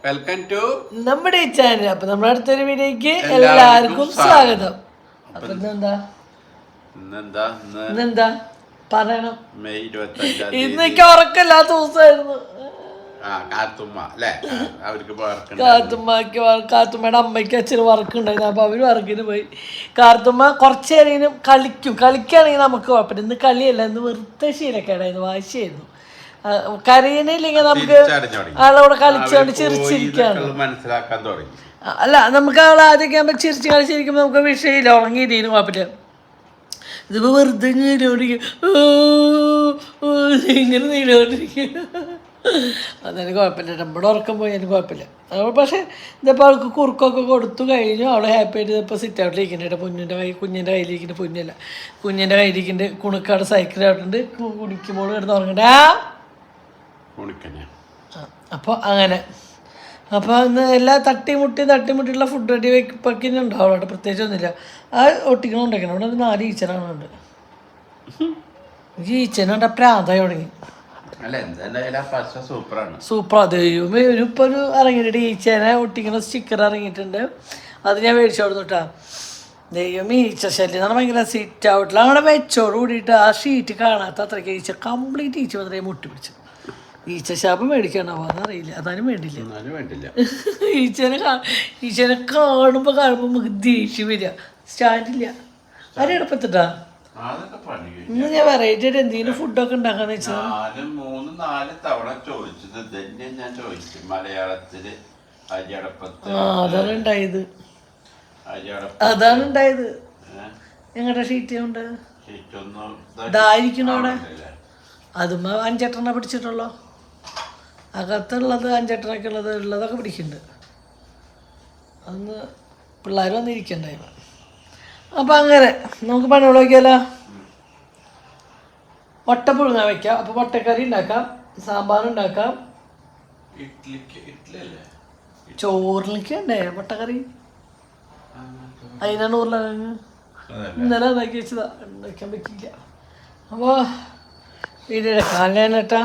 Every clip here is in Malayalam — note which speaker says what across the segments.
Speaker 1: വെൽക്കം ടു
Speaker 2: നമ്മുടെ ഈ ചാനൽ. അപ്പൊ നമ്മുടെ അടുത്തൊരു വീഡിയോക്ക് എല്ലാവർക്കും സ്വാഗതം. അപ്പൊ ഇന്നെന്താ പറയണം?
Speaker 1: മെയ് 25
Speaker 2: ഇന്നേക്ക് ഉറക്കല്ലാത്ത ദിവസമായിരുന്നു. കാത്തുമ്മയുടെ അമ്മയ്ക്ക് അച്ഛന് വർക്ക് ഉണ്ടായിരുന്നു. അപ്പൊ അവര് വർക്കിന് പോയി. കാർത്തുമ്മ കുറച്ചു നേരം കളിക്കുകയാണെങ്കിൽ നമുക്ക് കുഴപ്പമില്ല. ഇന്ന് കളിയല്ല, ഇന്ന് വെറുതെ ശീലക്കേടായിരുന്നു, വാശിയായിരുന്നു. കരയണില്ലെങ്കിൽ നമുക്ക് ആളോടെ കളിച്ചോണ്ട് ചിരിച്ചിരിക്കാണ്. അല്ല, നമുക്ക് ആൾ ആദ്യമൊക്കെ ആകുമ്പോൾ ചിരിച്ച് കളിച്ചിരിക്കുമ്പോൾ നമുക്ക് വിഷയമില്ല, ഉറങ്ങിയിട്ടീനും കുഴപ്പമില്ല. ഇതിപ്പോൾ വെറുതെ നീലോണ്ടിരിക്കും, ഇങ്ങനെ നീലോണ്ടിരിക്കും. അതായത് കുഴപ്പമില്ല, നമ്മുടെ ഉറക്കം പോയാലും കുഴപ്പമില്ല. പക്ഷേ ഇതിപ്പോൾ അവൾക്ക് കുറുക്കൊക്കെ കൊടുത്തു കഴിഞ്ഞു. അവൾ ഹാപ്പി ആയിട്ട് ഇപ്പോൾ സിറ്റ് ഔട്ടിലിരിക്കുന്നുണ്ട്. കുഞ്ഞിൻ്റെ കയ്യിലിരിക്കുന്നുണ്ട്. കുഞ്ഞിൻ്റെ കയ്യിലിരിക്കുന്നുണ്ട്. കുണുക്കാട് സൈക്കിളായിട്ടുണ്ട്. കുടിക്കുമ്പോൾ കിടന്ന് ഉറങ്ങണ്ടേ. അപ്പോൾ അങ്ങനെ ഇന്ന് എല്ലാം തട്ടിമുട്ടിയുള്ള ഫുഡ് റെഡി വെക്കുന്നുണ്ടാവും അവിടെ. പ്രത്യേകിച്ചൊന്നുമില്ല. ആ ഒട്ടിക്കണം അവിടെ 4 ഈച്ചനാണുണ്ട്. ഈ ഈച്ചനുണ്ട് പ്രാന്തായി തുടങ്ങി. സൂപ്പർ. ദൈവമേ, ഇപ്പോൾ ഒരു ഇറങ്ങിയിട്ടുണ്ട് ഈച്ചേനെ ഒട്ടിക്കുന്ന സ്റ്റിക്കർ ഇറങ്ങിയിട്ടുണ്ട്. അത് ഞാൻ മേടിച്ചു കൊടുത്തുട്ടാ. ദൈവമേ, ഈച്ച ശല്യം എന്നാണ് ഭയങ്കര. സിറ്റ് ഔട്ടിൽ അങ്ങനെ വെച്ചോട് കൂടിയിട്ട് ആ ഷീറ്റ് കാണാത്ത അത്രയ്ക്ക് ഈച്ച, കംപ്ലീറ്റ് ഈച്ച വന്നേ മുട്ടി പിടിച്ചു. ഈച്ച ശാപം മേടിക്കണോ അതറിയില്ല, അതാനും വേണ്ടില്ല. ഈച്ചനെ കാണുമ്പോൾ നമുക്ക് ദേഷ്യം വരിക. സ്റ്റാൻഡില്ല. ആരെടുപ്പത്തിട്ടാ ഇന്ന് ഞാൻ വെറൈറ്റി ആയിട്ട് എന്തെങ്കിലും ഫുഡൊക്കെ ഉണ്ടാക്കാന്ന് വെച്ചാൽ അതാണ് ഉണ്ടായത്. ഞങ്ങളുടെ ഷീറ്റ് കൊണ്ട് ഇതായിരിക്കണം അവിടെ. അതുമ്മ 5 8 പിടിച്ചിട്ടുള്ളൂ. അകത്തുള്ളത് 5 8 ഉള്ളതൊക്കെ പിടിക്കുന്നുണ്ട്. അന്ന് പിള്ളേർ വന്നിരിക്കണ്ടായിരുന്നു. അപ്പം അങ്ങനെ നമുക്ക് പണികൾ വയ്ക്കാമല്ലോ. മുട്ട പുഴുങ്ങാൻ വയ്ക്കാം. അപ്പോൾ മുട്ടക്കറി ഉണ്ടാക്കാം, സാമ്പാർ ഉണ്ടാക്കാം. ചോറിലേക്ക് ഉണ്ടേ മുട്ടക്കറി. അതിനാണ് ഉരുളക്കിഴങ്ങ് ഇന്നലെ ഉണ്ടാക്കി വെച്ചതാ, ഉണ്ടാക്കാൻ പറ്റിയില്ല. അപ്പോൾ വീഡിയോ എടുക്കാനേട്ടാ.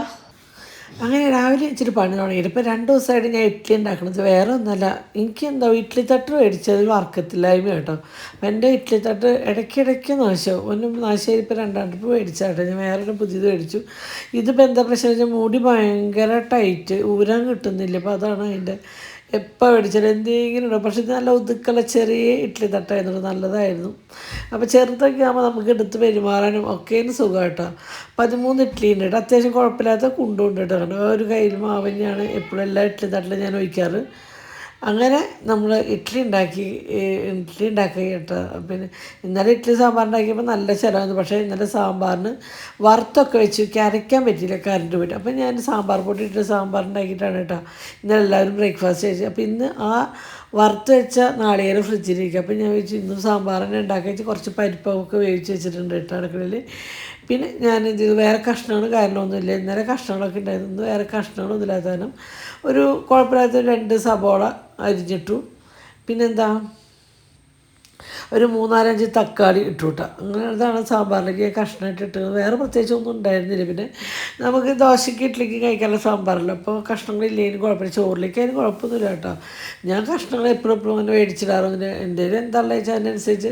Speaker 2: അങ്ങനെ രാവിലെ ഇച്ചിരി പണി തുടങ്ങിയിട്ട് ഇപ്പോൾ 2 ദിവസമായിട്ട് ഞാൻ ഇഡ്ഡലി ഉണ്ടാക്കണത് വേറെ ഒന്നുമല്ല. എനിക്ക് ഇഡ്ഡലി തട്ട് മേടിച്ചത് വർക്കത്തില്ലായ്മ കേട്ടോ. അപ്പം എൻ്റെ ഇഡ്ഡലി തട്ട് ഇടയ്ക്കിടയ്ക്ക് നാശമാവും. ഒന്നും നാശമായി. ഇപ്പോൾ 2 ട്രിപ്പ് മേടിച്ചാട്ടോ. ഞാൻ വേറൊരു പുതിയത് മേടിച്ചു. ഇതിപ്പോൾ എന്താ പ്രശ്നം വെച്ചാൽ മുടി ഭയങ്കര ടൈറ്റ്, ഊരാൻ കിട്ടുന്നില്ല. അപ്പോൾ അതാണ് അതിൻ്റെ. എപ്പോൾ മേടിച്ചാലും എന്തെങ്കിലും ഉണ്ടോ. പക്ഷേ ഇത് നല്ല ഒതുക്കല ചെറിയ ഇഡ്ഡലി തട്ടായിരുന്നു, നല്ലതായിരുന്നു. അപ്പോൾ ചെറുതൊക്കെ ആകുമ്പോൾ നമുക്ക് എടുത്ത് പെരുമാറാനും ഒക്കെയും സുഖം കേട്ടോ. 13 ഇഡ്ഡലി ഉണ്ട് കേട്ടോ. അത്യാവശ്യം കുഴപ്പമില്ലാത്ത കുണ്ടുണ്ട് കേട്ടോ. ഒരു കയ്യിൽ മാവ് തന്നെയാണ് എപ്പോഴും എല്ലാ ഇഡ്ഡലി തട്ടിലും ഞാൻ ഒഴിക്കാറ്. അങ്ങനെ നമ്മൾ ഇഡ്ഡലി ഉണ്ടാക്കി കേട്ടോ. പിന്നെ ഇന്നലെ ഇഡ്ഡലി സാമ്പാർ ഉണ്ടാക്കിയപ്പോൾ നല്ല ചിലവായിരുന്നു. പക്ഷേ ഇന്നലെ സാമ്പാറിന് വറുത്തൊക്കെ വെച്ച് അരയ്ക്കാൻ പറ്റിയില്ല, കറണ്ട് പോയിട്ട്. അപ്പം ഞാൻ സാമ്പാർ പൊടി ഇട്ട് സാമ്പാർ ഉണ്ടാക്കിയിട്ടാണ് കേട്ടോ ഇന്നലെ എല്ലാവരും ബ്രേക്ക്ഫാസ്റ്റ് കഴിച്ചത്. അപ്പോൾ ഇന്ന് ആ വറുത്ത് വെച്ച നാളികേരം ഫ്രിഡ്ജിലിരിക്കുക. അപ്പോൾ ഞാൻ വെച്ചു ഇന്നും സാമ്പാറിനെ ഉണ്ടാക്കി വെച്ച് കുറച്ച് പരിപ്പൊക്കെ വേവിച്ച് വെച്ചിട്ടുണ്ട് കേട്ടോ അടുക്കളയിൽ. പിന്നെ ഞാൻ എന്ത് ചെയ്തു, വേറെ കഷ്ണങ്ങൾ കാരണമൊന്നുമില്ല. ഇന്നലെ കഷ്ണങ്ങളൊക്കെ ഉണ്ടായിരുന്നു. ഇന്ന് വേറെ കഷ്ണങ്ങളൊന്നും ഇല്ലാത്ത കാരണം ഒരു കുഴപ്പമില്ലാത്ത 2 സബോള അരിഞ്ഞിട്ടു. പിന്നെന്താ ഒരു 3 4 5 തക്കാളി ഇട്ടു കേട്ടോ. അങ്ങനെ അതാണ് സാമ്പാറിലേക്ക് കഷ്ണം ഇട്ടിട്ട്. വേറെ പ്രത്യേകിച്ച് ഒന്നും ഉണ്ടായിരുന്നില്ല. പിന്നെ നമുക്ക് ദോശയ്ക്ക് ഇഡ്ഡലിക്ക് കഴിക്കാനുള്ള സാമ്പാറല്ലോ. അപ്പോൾ കഷ്ണങ്ങളില്ലെങ്കിലും കുഴപ്പമില്ല. ചോറിലേക്ക് അതിന് കുഴപ്പമൊന്നുമില്ല കേട്ടോ. ഞാൻ കഷ്ണങ്ങൾ എപ്പോഴും അങ്ങനെ മേടിച്ചിടാറൊന്നുമില്ല. എൻ്റെ എന്താണെന്ന് വെച്ചാൽ അതിനനുസരിച്ച്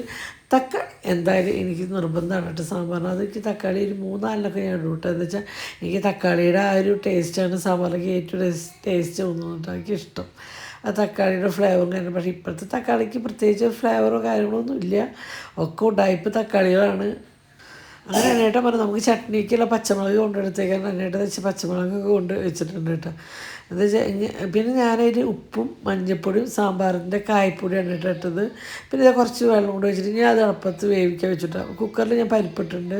Speaker 2: തക്കാളി എന്തായാലും എനിക്ക് നിർബന്ധമാണ് കേട്ടോ സാമ്പാറിന്. അതെനിക്ക് തക്കാളി ഒരു 3 4 ഞാൻ ഇടും കേട്ടോ. എന്താ വെച്ചാൽ എനിക്ക് തക്കാളിയുടെ ആ ഒരു ടേസ്റ്റാണ് സാമ്പാറിലേക്ക് ഏറ്റവും ടേസ്റ്റ് തോന്നുന്നത് കേട്ടോ. എനിക്കിഷ്ടം ആ തക്കാളിയുടെ ഫ്ലേവറും കാര്യങ്ങളും. പക്ഷേ ഇപ്പോഴത്തെ തക്കാളിക്ക് പ്രത്യേകിച്ച് ഫ്ലേവറോ കാര്യങ്ങളൊന്നും ഇല്ല, ഒക്കെ ഉടായിപ്പ് തക്കാളികളാണ്. അങ്ങനെ എണ്ണേട്ടൻ പറഞ്ഞു നമുക്ക് ചട്നിക്കുള്ള പച്ചമുളക് കൊണ്ടെടുത്തേക്കാൻ എണ്ണേട്ടൻ വെച്ച് പച്ചമുളകൊക്കെ കൊണ്ട് വെച്ചിട്ടുണ്ട് കേട്ടോ. എന്താ വെച്ചാൽ പിന്നെ ഞാനതിൽ ഉപ്പും മഞ്ഞൾപ്പൊടിയും സാമ്പാറിൻ്റെ കായ്പ്പൊടിയാണ് ഇട്ടത്. പിന്നെ ഇത് കുറച്ച് വെള്ളം കൊണ്ട് വെച്ചിട്ട് ഞാൻ അത് എളുപ്പത്ത് വേവിക്കാൻ വെച്ചിട്ടാണ്. കുക്കറിൽ ഞാൻ പരിപ്പിട്ടുണ്ട്.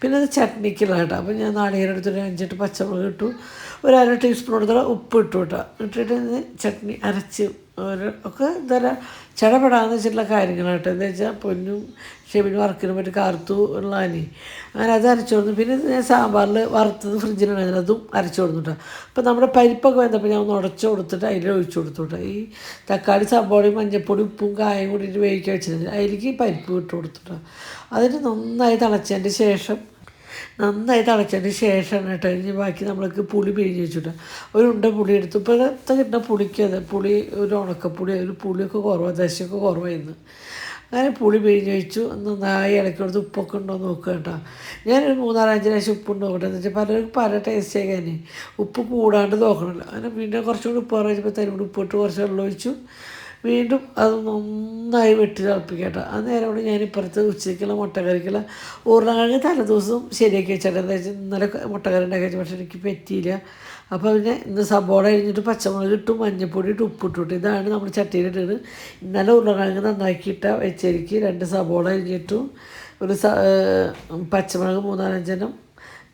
Speaker 2: പിന്നെ അത് ചട്നിക്കുള്ള കേട്ടോ. അപ്പോൾ ഞാൻ നാളികേരം എടുത്തിട്ട് 5 8 പച്ചമുളക് ഇട്ടു. ഒരു 1/2 ടീസ്പൂൺ എടുത്തുള്ള ഉപ്പ് ഇട്ടു കേട്ടോ. ഇട്ടിട്ട് ചട്നി അരച്ച് ഒക്കെ എന്താ പറയുക ചടപെടാന്ന് വെച്ചിട്ടുള്ള കാര്യങ്ങളാട്ടോ. എന്താ വെച്ചാൽ പൊന്നും ഷെബിന് വറക്കിന് പറ്റി കാർത്തു ഉള്ളാനി അങ്ങനെ അത് അരച്ചു കൊടുത്തു. പിന്നെ ഞാൻ സാമ്പാറിൽ വറുത്തത് ഫ്രിഡ്ജിലുണ്ടായിരുന്നു, അതും അരച്ചു കൊടുത്തുട്ടോ. അപ്പോൾ നമ്മുടെ പരിപ്പൊക്കെ വന്നപ്പോൾ ഞാൻ ഒന്ന് ഉടച്ചു കൊടുത്തിട്ട് അതിൽ ഒഴിച്ചു കൊടുത്തുട്ടോ. ഈ തക്കാളി സബോളയും മഞ്ഞൾപ്പൊടി ഉപ്പും കായും കൂടിയിട്ട് വേവിക്കാൻ വെച്ചിട്ടുണ്ട്. അതിലേക്ക് പരിപ്പ് ഇട്ട് കൊടുത്തിട്ടോ. അതിന് നന്നായി തിളച്ചതിൻ്റെ ശേഷം നന്നായി തിളച്ചതിന് ശേഷമാണ് കേട്ടോ ഇനി ബാക്കി നമ്മൾക്ക് പുളി പിഴിഞ്ഞ് വെച്ചിട്ട് ഒരു ഉണ്ട പുളി എടുത്തു. ഇപ്പോഴത്തെ കിട്ടുന്ന പുളിക്ക് അതെ പുളി ഒരു ഉണക്കപ്പുളി ഒരു പുളിയൊക്കെ കുറവാണ്, ദശയൊക്കെ കുറവായിരുന്നു. അങ്ങനെ പുളി പിഴിഞ്ഞ് വെച്ചു. നന്നായി ഇളക്കി കൊടുത്ത് ഉപ്പൊക്കെ ഉണ്ടോ എന്ന് നോക്കുക കേട്ടോ. ഞാനൊരു 3-4-5 പ്രാവശ്യം ഉപ്പുണ്ടോ നോക്കട്ടെ എന്ന് വെച്ചാൽ പലർക്കും പല ടേസ്റ്റ് ആയി തന്നെ ഉപ്പ് കൂടാണ്ട് നോക്കണമല്ലോ. അങ്ങനെ പിന്നെ കുറച്ചും കൂടി ഉപ്പ് കുറച്ചപ്പോൾ തരുമ്പോൾ ഉപ്പിട്ട് കുറച്ച് വെള്ളം ഒഴിച്ചു. വീണ്ടും അത് നന്നായി വെട്ടി തിളപ്പിക്കുക കേട്ടോ. ആ നേരം കൊണ്ട് ഞാൻ ഇപ്പുറത്ത് ഉച്ചയ്ക്കുള്ള മുട്ടക്കറിക്കുള്ള ഉരുളക്കിഴങ്ങ് തലേദിവസം ശരിയാക്കി വെച്ചിട്ട് എന്താ വെച്ചാൽ ഇന്നലെ മുട്ടക്കറി ഉണ്ടാക്കി വെച്ചു, പക്ഷേ എനിക്ക് പറ്റിയില്ല. അപ്പോൾ പിന്നെ ഇന്ന് സബോള കഴിഞ്ഞിട്ട് പച്ചമുളക് ഇട്ടു, മഞ്ഞൾപ്പൊടി ഇട്ട് ഉപ്പിട്ടിട്ട് ഇതാണ് നമ്മൾ ചട്ടിയിലിട്ടത്. ഇന്നലെ ഉരുളക്കിഴങ്ങ് നന്നാക്കിയിട്ട വെച്ചരിക്ക് 2 സബോള കഴിഞ്ഞിട്ടു, ഒരു പച്ചമുളക് 3-4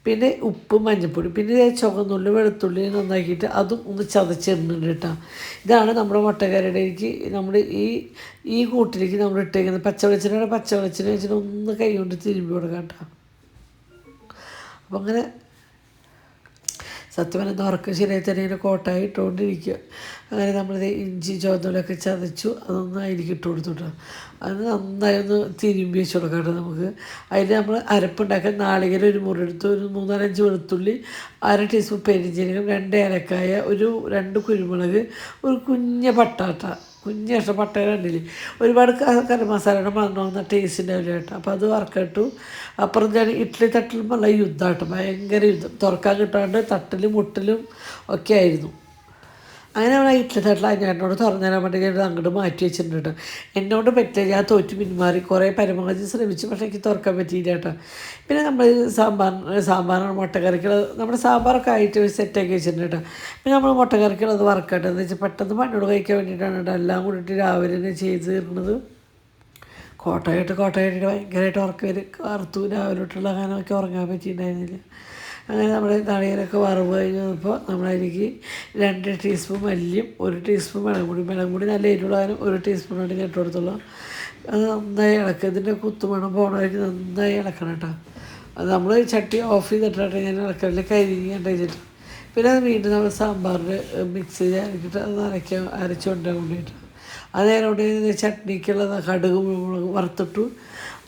Speaker 2: പിന്നെ ഉപ്പ് മഞ്ഞൾപ്പൊടി പിന്നെ ചുവന്നുള്ളി വെളുത്തുള്ളി നന്നാക്കിയിട്ട് അതും ഒന്ന് ചതച്ചിടുന്നുണ്ട് കേട്ടോ. ഇതാണ് നമ്മുടെ മുട്ടക്കറിയുടെ എനിക്ക് നമ്മുടെ ഈ കൂട്ടിലേക്ക് നമ്മൾ ഇട്ടേക്കുന്നത്. പച്ചവെളിച്ചെണ്ണ വെച്ചിട്ട് ഒന്ന് കൈ കൊണ്ട് തിരുമ്പി കൊടുക്കാം കേട്ടോ. അപ്പം അങ്ങനെ സത്യം പറഞ്ഞാൽ ഉറക്കം ശരിയായി തന്നെ ഇങ്ങനെ കോട്ടായി ഇട്ടുകൊണ്ടിരിക്കുക. അങ്ങനെ നമ്മളിത് ഇഞ്ചി ചുവന്നുള്ളിയൊക്കെ ചതച്ചു അതൊന്ന് അതിലേക്ക് ഇട്ട് കൊടുത്തിട്ടോ. അത് നന്നായി ഒന്ന് തിരുമ്പി വെച്ച് കൊടുക്കാം കേട്ടോ. നമുക്ക് അതിൽ നമ്മൾ അരപ്പുണ്ടാക്കാൻ നാളികേരം ഒരു മുറിയെടുത്ത്, ഒരു 3-4 വെളുത്തുള്ളി, 1/2 ടീസ്പൂൺ പെരിഞ്ചീരകം, 2 ഏലക്കായ, ഒരു 2 കുരുമുളക്, ഒരു കുഞ്ഞ പട്ടാട്ട, കുഞ്ഞ കഷ്ണം പട്ട കണ്ടില്ലേ. ഒരുപാട് കറി മസാലയുടെ മണമാകുന്ന ടേസ്റ്റ് ഉണ്ടാവില്ല കേട്ടോ. അപ്പോൾ അത് വറക്കിട്ടു. അപ്പുറം ഞാൻ ഇഡ്ഡലി തട്ടിലും നല്ല യുദ്ധമാട്ടോ, ഭയങ്കര യുദ്ധം, തുറക്കാൻ കിട്ടാണ്ട് തട്ടിലും മുട്ടിലും ഒക്കെ ആയിരുന്നു. അങ്ങനെ നമ്മൾ ഇഡ്ഡലി തട്ടിൽ എന്നോട് തുറന്നു തരാൻ വേണ്ടി ഞാൻ അങ്ങോട്ട് മാറ്റി വെച്ചിട്ടുണ്ട് കേട്ടോ. എന്നോട് പറ്റില്ല, ഞാൻ തോറ്റ് പിന്മാറി കുറേ പരമാവധി ശ്രമിച്ചു, പക്ഷേ എനിക്ക് തുറക്കാൻ പറ്റിയില്ല കേട്ടോ. പിന്നെ നമ്മൾ സാമ്പാറാണ് മുട്ടക്കറിക്കുകൾ നമ്മുടെ സാമ്പാറൊക്കെ ആയിട്ട് സെറ്റാക്കി വെച്ചിട്ടുണ്ട് കേട്ടോ. പിന്നെ നമ്മൾ മുട്ടക്കറിക്കുള്ളത് വറക്കട്ടെ എന്ന് വെച്ചാൽ പെട്ടെന്ന് പണിയോട് കഴിക്കാൻ വേണ്ടിയിട്ടാണ് കേട്ടോ എല്ലാം കൂടിയിട്ട് രാവിലെ തന്നെ ചെയ്ത് തീർന്നത്. കോട്ടയായിട്ട് ഭയങ്കരമായിട്ട് ഉറക്കം വരും, വറുത്തു രാവിലെ തൊട്ടുള്ള അങ്ങനെയൊക്കെ ഉറങ്ങാൻ പറ്റിയിട്ടുണ്ടായിരുന്നില്ല. അങ്ങനെ നമ്മുടെ നാളികേരമൊക്കെ വറവ് കഴിഞ്ഞപ്പോൾ നമ്മളതിലേക്ക് 2 ടീസ്പൂൺ മല്ലിയും 1 ടീസ്പൂൺ മുളക് പൊടി നല്ല എരിവുള്ളതിനും 1 ടീസ്പൂണായിട്ട് ഞാൻ ഇട്ട് കൊടുത്തുള്ളൂ. അത് നന്നായി ഇളക്കുക, ഇതിൻ്റെ കുത്തുമണം പോകണമായിട്ട് നന്നായി ഇളക്കണം കേട്ടോ. അത് നമ്മൾ ചട്ടി ഓഫ് ചെയ്തിട്ടാണ് ഞാൻ ഇളക്കലിൽ കരിഞ്ഞിട്ട് വെച്ചിട്ട്. പിന്നെ അത് വീണ്ടും നമ്മൾ സാമ്പാറിൽ മിക്സ് ചെയ്ത് ഇറക്കിയിട്ട് അത് അരച്ച് കൊണ്ടുപോകാൻ വേണ്ടിയിട്ട് അതേനോട് ചട്നിക്കുള്ള കടുക് മുളക് വറുത്തിട്ടു.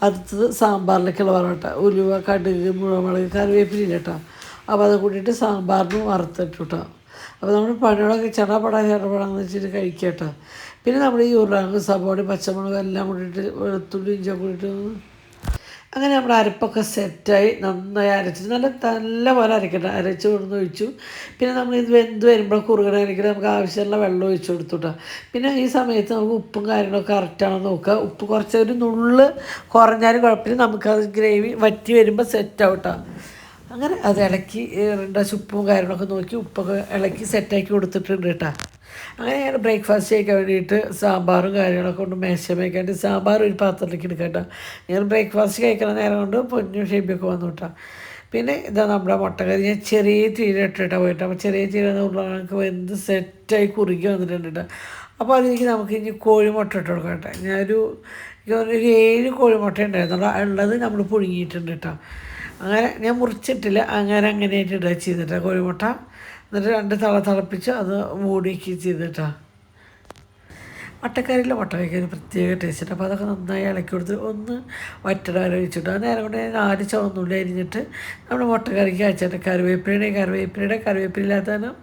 Speaker 2: അടുത്തത് സാമ്പാറിലേക്കുള്ള വറവട്ട ഉലുവ, കടുക്, മുളക്, കറിവേപ്പില കേട്ടോ. അപ്പോൾ അത് കൂട്ടിയിട്ട് സാമ്പാറിന് വറുത്തിട്ടു കേട്ടോ. അപ്പോൾ നമ്മൾ പണികളൊക്കെ ചടപടാന്ന് വെച്ചിട്ട് കഴിക്കുക കേട്ടോ. പിന്നെ നമ്മൾ ഈ ഉരുളക്കിഴങ്ങ്, സബോള, പച്ചമുളക് എല്ലാം കൂടിയിട്ട് വെളുത്തുള്ളി ഇഞ്ചി കൂടിയിട്ട് അങ്ങനെ നമ്മുടെ അരപ്പൊക്കെ സെറ്റായി നന്നായി അരച്ചിട്ട് നല്ല പോലെ അരക്കട്ടെ. അരച്ച് കൊണ്ടു ഒഴിച്ചു. പിന്നെ നമ്മൾ ഇത് വെന്ത് വരുമ്പോൾ കുറുകണ അരക്കിൽ നമുക്ക് ആവശ്യമുള്ള വെള്ളം ഒഴിച്ചു കൊടുത്തുട്ടോ. പിന്നെ ഈ സമയത്ത് നമുക്ക് ഉപ്പും കാര്യങ്ങളൊക്കെ കറക്റ്റാണോ നോക്കുക. ഉപ്പ് കുറച്ചൊരു നുള്ള് കുറഞ്ഞാലും കുഴപ്പമില്ല, നമുക്കത് ഗ്രേവി വറ്റി വരുമ്പോൾ സെറ്റാവട്ടോ. അങ്ങനെ അത് ഇളക്കി ഉപ്പും കാര്യങ്ങളൊക്കെ നോക്കി ഉപ്പൊക്കെ ഇളക്കി സെറ്റാക്കി കൊടുത്തിട്ടുണ്ട് കേട്ടോ. അങ്ങനെ ഞാൻ ബ്രേക്ക്ഫാസ്റ്റ് കഴിക്കാൻ വേണ്ടിയിട്ട് സാമ്പാറും കാര്യങ്ങളൊക്കെ കൊണ്ട് മേശ വയ്ക്കാണ്ട് സാമ്പാർ ഒരു പാത്രത്തിലേക്ക് എടുക്കാം കേട്ടോ. ഞാൻ ബ്രേക്ക്ഫാസ്റ്റ് കഴിക്കുന്ന നേരം കൊണ്ട് പൊന്നും ഷേപ്പിയൊക്കെ വന്നു കേട്ടോ. പിന്നെ ഇതാ നമ്മുടെ മുട്ടക്കറി ഞാൻ ചെറിയ തീര ഇട്ടിട്ടാണ് പോയിട്ട്. അപ്പോൾ ചെറിയ തീര ഉരുളക്കിഴങ്ങ് വെന്ത് സെറ്റായി കുറുകി വന്നിട്ടുണ്ട് കേട്ടോ. അപ്പോൾ അതിലേക്ക് നമുക്ക് ഇനി കോഴിമുട്ട ഇട്ട് കൊടുക്കാം കേട്ടോ. ഞാനൊരു 7 കോഴിമുട്ട ഉണ്ടായിരുന്നു, ഉള്ളത് നമ്മൾ പുഴുങ്ങിയിട്ടുണ്ട് കേട്ടോ. അങ്ങനെ ഞാൻ മുറിച്ചിട്ടില്ല, അങ്ങനെയായിട്ട് ഇടുക ചെയ്തിട്ടാണ് കോഴിമുട്ട. എന്നിട്ട് 2 തിളപ്പിച്ച് അത് മൂടിയൊക്കെ ചെയ്തിട്ടാണ്. മുട്ടക്കറിയിൽ മുട്ട കഴിക്കാൻ ഒരു പ്രത്യേക ടേസ്റ്റ്. അപ്പോൾ അതൊക്കെ നന്നായി ഇളക്കി കൊടുത്ത് ഒന്ന് വറ്റട വരെ വെച്ചിട്ട് ആ നേരം കൊണ്ട് 4 ചുവന്നുള്ളി അരിഞ്ഞിട്ട് നമ്മുടെ മുട്ടക്കറിക്ക് അയച്ചിട്ട് കറിവേപ്പിലില്ലാത്തതിനും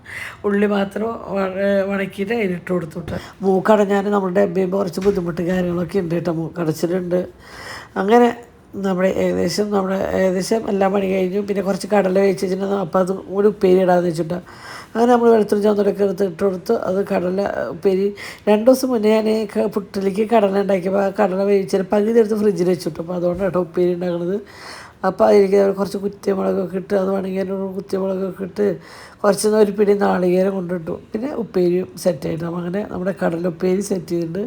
Speaker 2: ഉള്ളി മാത്രം വണക്കിയിട്ട് അതിലിട്ട് കൊടുത്തുവിട്ട് മൂക്കടഞ്ഞാൽ നമ്മുടെ ഡബ്ബയും കുറച്ച് ബുദ്ധിമുട്ട് കാര്യങ്ങളൊക്കെ ഉണ്ട് കേട്ടോ. മൂക്കടച്ചിലുണ്ട്. അങ്ങനെ ഏകദേശം എല്ലാ പണി കഴിഞ്ഞു. പിന്നെ കുറച്ച് കടല വേവിച്ച് വെച്ചിട്ടുണ്ട്. അപ്പോൾ അത് കൂടി ഉപ്പേരി ഇടാമെന്ന് വെച്ചിട്ടാണ്. അങ്ങനെ നമ്മൾ വെളുത്തുള്ളി ചുവന്നുള്ളിയൊക്കെ ഇട്ട് കൊടുത്ത് അത് കടല ഉപ്പേരി 2 ദിവസം മുന്നേ ഞാൻ പുട്ടിലേക്ക് കടല ഉണ്ടാക്കിയപ്പോൾ ആ കടല വേവിച്ചാൽ പകുതി എടുത്ത് ഫ്രിഡ്ജിൽ വെച്ചിട്ടു. അപ്പോൾ അതുകൊണ്ടാണ് കേട്ടോ ഉപ്പേരി ഉണ്ടാക്കുന്നത്. അപ്പോൾ അതിലേക്ക് കുറച്ച് കുത്തിമുളകൊക്കെ ഇട്ട് അത് വേണമെങ്കിൽ കുത്തിമുളകൊക്കെ ഇട്ട് കുറച്ച് ഒരു പിടി നാളികേരം കൊണ്ടിട്ടു. പിന്നെ ഉപ്പേരിയും സെറ്റായിട്ട് അങ്ങനെ നമ്മുടെ കടല ഉപ്പേരി സെറ്റ് ചെയ്തിട്ടുണ്ട്.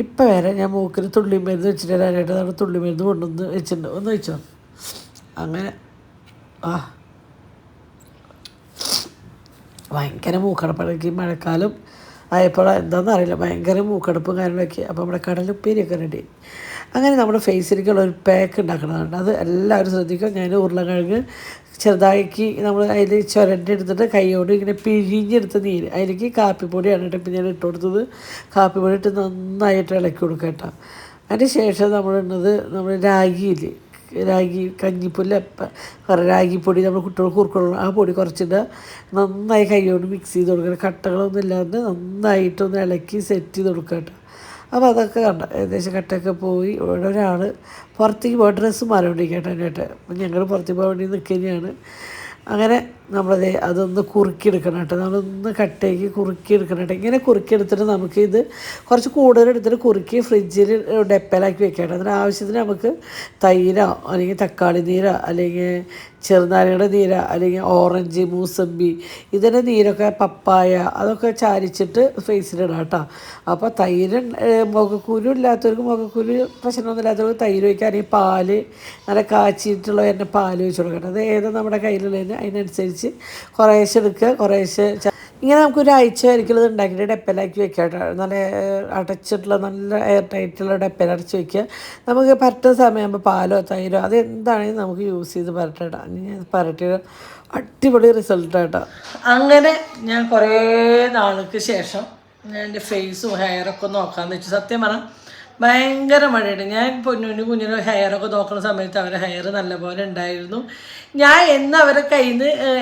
Speaker 2: ഇപ്പം വരെ ഞാൻ മൂക്കിൽ തുള്ളിമരുന്ന് വെച്ചിട്ട് വരാനായിട്ട് നമ്മുടെ തുള്ളിമരുന്ന് കൊണ്ടുവന്ന് വെച്ചിട്ടുണ്ട്. ഒന്ന് വെച്ചോ. അങ്ങനെ ഭയങ്കര മൂക്കടപ്പിടയ്ക്ക് മഴക്കാലം ആയപ്പോൾ എന്താണെന്ന് അറിയില്ല, ഭയങ്കര മൂക്കടപ്പും കാര്യങ്ങളൊക്കെ. അപ്പോൾ നമ്മുടെ കടലുപ്പേരിയൊക്കെ റെഡി. അങ്ങനെ നമ്മുടെ ഫേസിലേക്കുള്ള ഒരു പാക്ക് ഉണ്ടാക്കണതാണ്. അത് എല്ലാവരും ശ്രദ്ധിക്കുക. ഞാൻ ഉരുളക്കിഴങ്ങ് ചെറുതാക്കി നമ്മൾ അതിൽ ചുരണ്ടെടുത്തിട്ട് കൈയോട് ഇങ്ങനെ പിഴിഞ്ഞെടുത്ത നീര് അതിലേക്ക് കാപ്പിപ്പൊടിയാണ് കേട്ടോ ഇപ്പം ഞാൻ ഇട്ട് കൊടുത്തത്. കാപ്പിപ്പൊടി ഇട്ട് നന്നായിട്ട് ഇളക്കി കൊടുക്കുക കേട്ടോ. അതിന് ശേഷം നമ്മളിടുന്നത് നമ്മൾ രാഗിയില്ലേ, കഞ്ഞിപ്പൊടി രാഗിപ്പൊടി നമ്മൾ കുട്ടികൾ കുറുക്കണം ആ പൊടി കുറച്ചിട്ട് നന്നായി കൈകൊണ്ട് മിക്സ് ചെയ്ത് കൊടുക്കണം. കട്ടകളൊന്നും ഇല്ലാണ്ട് നന്നായിട്ടൊന്ന് ഇളക്കി സെറ്റ് ചെയ്ത് കൊടുക്കുക കേട്ടോ. അപ്പോൾ അതൊക്കെ കണ്ട ഏകദേശം കട്ടൊക്കെ പോയി. ഇവിടെ ഒരാൾ പുറത്തേക്ക് പോയി ഡ്രസ്സ് മാറിക്കൊണ്ടിരിക്കട്ടെ. അപ്പം ഞങ്ങൾ പുറത്തേക്ക് പോകാൻ വേണ്ടി നിൽക്കുന്നതാണ്. അങ്ങനെ നമ്മളത് അതൊന്ന് കുറുക്കിയെടുക്കണം കേട്ടോ. നമ്മളൊന്ന് കട്ടേക്ക് കുറുക്കിയെടുക്കണം കേട്ടോ. ഇങ്ങനെ കുറുക്കിയെടുത്തിട്ട് നമുക്കിത് കുറച്ച് കൂടുതൽ എടുത്തിട്ട് കുറുക്കി ഫ്രിഡ്ജിൽ ഡെപ്പയിലാക്കി വെക്കാം കേട്ടോ. അതിന് ആവശ്യത്തിന് നമുക്ക് തൈരോ അല്ലെങ്കിൽ തക്കാളി നീരോ അല്ലെങ്കിൽ ചെറുനാരങ്ങയുടെ നീരോ അല്ലെങ്കിൽ ഓറഞ്ച് മൂസമ്പി ഇതിൻ്റെ നീരൊക്കെ പപ്പായ അതൊക്കെ ചാരിച്ചിട്ട് ഫേസിലിടാം കേട്ടോ. അപ്പോൾ തൈര് മുഖക്കുരു ഇല്ലാത്തവർക്ക് മുഖക്കുരു പ്രശ്നമൊന്നും ഇല്ലാത്തവർക്ക് തൈര് വയ്ക്കുക. അല്ലെങ്കിൽ പാല് നല്ല കാച്ചിട്ടുള്ള തന്നെ പാല് വെച്ച് കൊടുക്കണം. അത് ഏത് നമ്മുടെ കയ്യിലുള്ളതിന് അതിനനുസരിച്ച് കുറേശ്ശെ എടുക്കുക. കുറേശ്ശെ ഇങ്ങനെ നമുക്കൊരാഴ്ച ഒരിക്കലും ഇത് ഉണ്ടാക്കിയിട്ട് ഡെപ്പയിലാക്കി വെക്കുക കേട്ടോ. നല്ല അടച്ചിട്ടുള്ള നല്ല എയർ ടൈറ്റുള്ള ഡെപ്പയിൽ അടച്ച് വയ്ക്കുക. നമുക്ക് പരട്ടുന്ന സമയമാകുമ്പോൾ പാലോ തൈരോ അത് എന്താണെങ്കിലും നമുക്ക് യൂസ് ചെയ്ത് പരട്ടിടാം. ഞാൻ പരട്ടിയ അടിപൊളി റിസൾട്ടാട്ടോ. അങ്ങനെ ഞാൻ കുറേ നാൾക്ക് ശേഷം ഞാൻ എൻ്റെ ഫേസും ഹെയറൊക്കെ നോക്കാമെന്ന് വെച്ചു. സത്യം പറഞ്ഞാൽ ഭയങ്കര മഴയുണ്ട്. ഞാൻ കുഞ്ഞിന് ഹെയറൊക്കെ നോക്കുന്ന സമയത്ത് അവരുടെ ഹെയർ നല്ലപോലെ ഉണ്ടായിരുന്നു. ഞാൻ എന്ന് അവരെ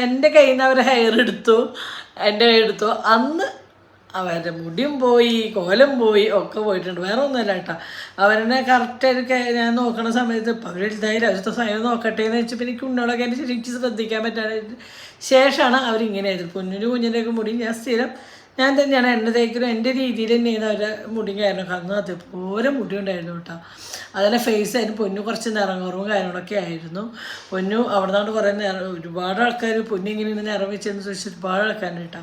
Speaker 2: എൻ്റെ കയ്യിൽ നിന്ന് അവരെ ഹെയർ എടുത്തു, എൻ്റെ കൈ എടുത്തു, അന്ന് അവരുടെ മുടിയും പോയി, കോലം പോയി, ഒക്കെ പോയിട്ടുണ്ട്. വേറെ ഒന്നുമില്ല കേട്ടോ. അവരെന്നെ കറക്റ്റായിട്ട് ഞാൻ നോക്കുന്ന സമയത്ത് ഇപ്പം അവർ വലുതായില്ല. അവരുടെ സ്വയം നോക്കട്ടെ എന്ന് വെച്ചപ്പോൾ എനിക്ക് ഉണ്ണകളൊക്കെ എൻ്റെ ശരിക്കും ശ്രദ്ധിക്കാൻ പറ്റാതെ ശേഷമാണ് അവരിങ്ങനെയായിരുന്നു. കുഞ്ഞിൻ്റെയൊക്കെ മുടി ഞാൻ സ്ഥിരം ഞാൻ തന്നെയാണ് എണ്ണ തേക്കലും എൻ്റെ രീതിയിൽ തന്നെയാണ് അവരുടെ മുടിയും കാര്യങ്ങളൊക്കെ. അന്ന് അതുപോലെ മുടി ഉണ്ടായിരുന്നു കേട്ടോ. അതുപോലെ ഫേസ് ആയിരുന്നു. പൊന്നു കുറച്ച് നിറം കുറവും കാര്യങ്ങളൊക്കെ ആയിരുന്നു. പൊന്നു അവിടെ നിന്നാണ്ട് കുറേ ഒരുപാട് ആൾക്കാർ പൊന്നു ഇങ്ങനെ നിറം വെച്ചെന്ന് ചോദിച്ചാൽ ഒരുപാട് ആൾക്കാരുണ്ട് കേട്ടോ.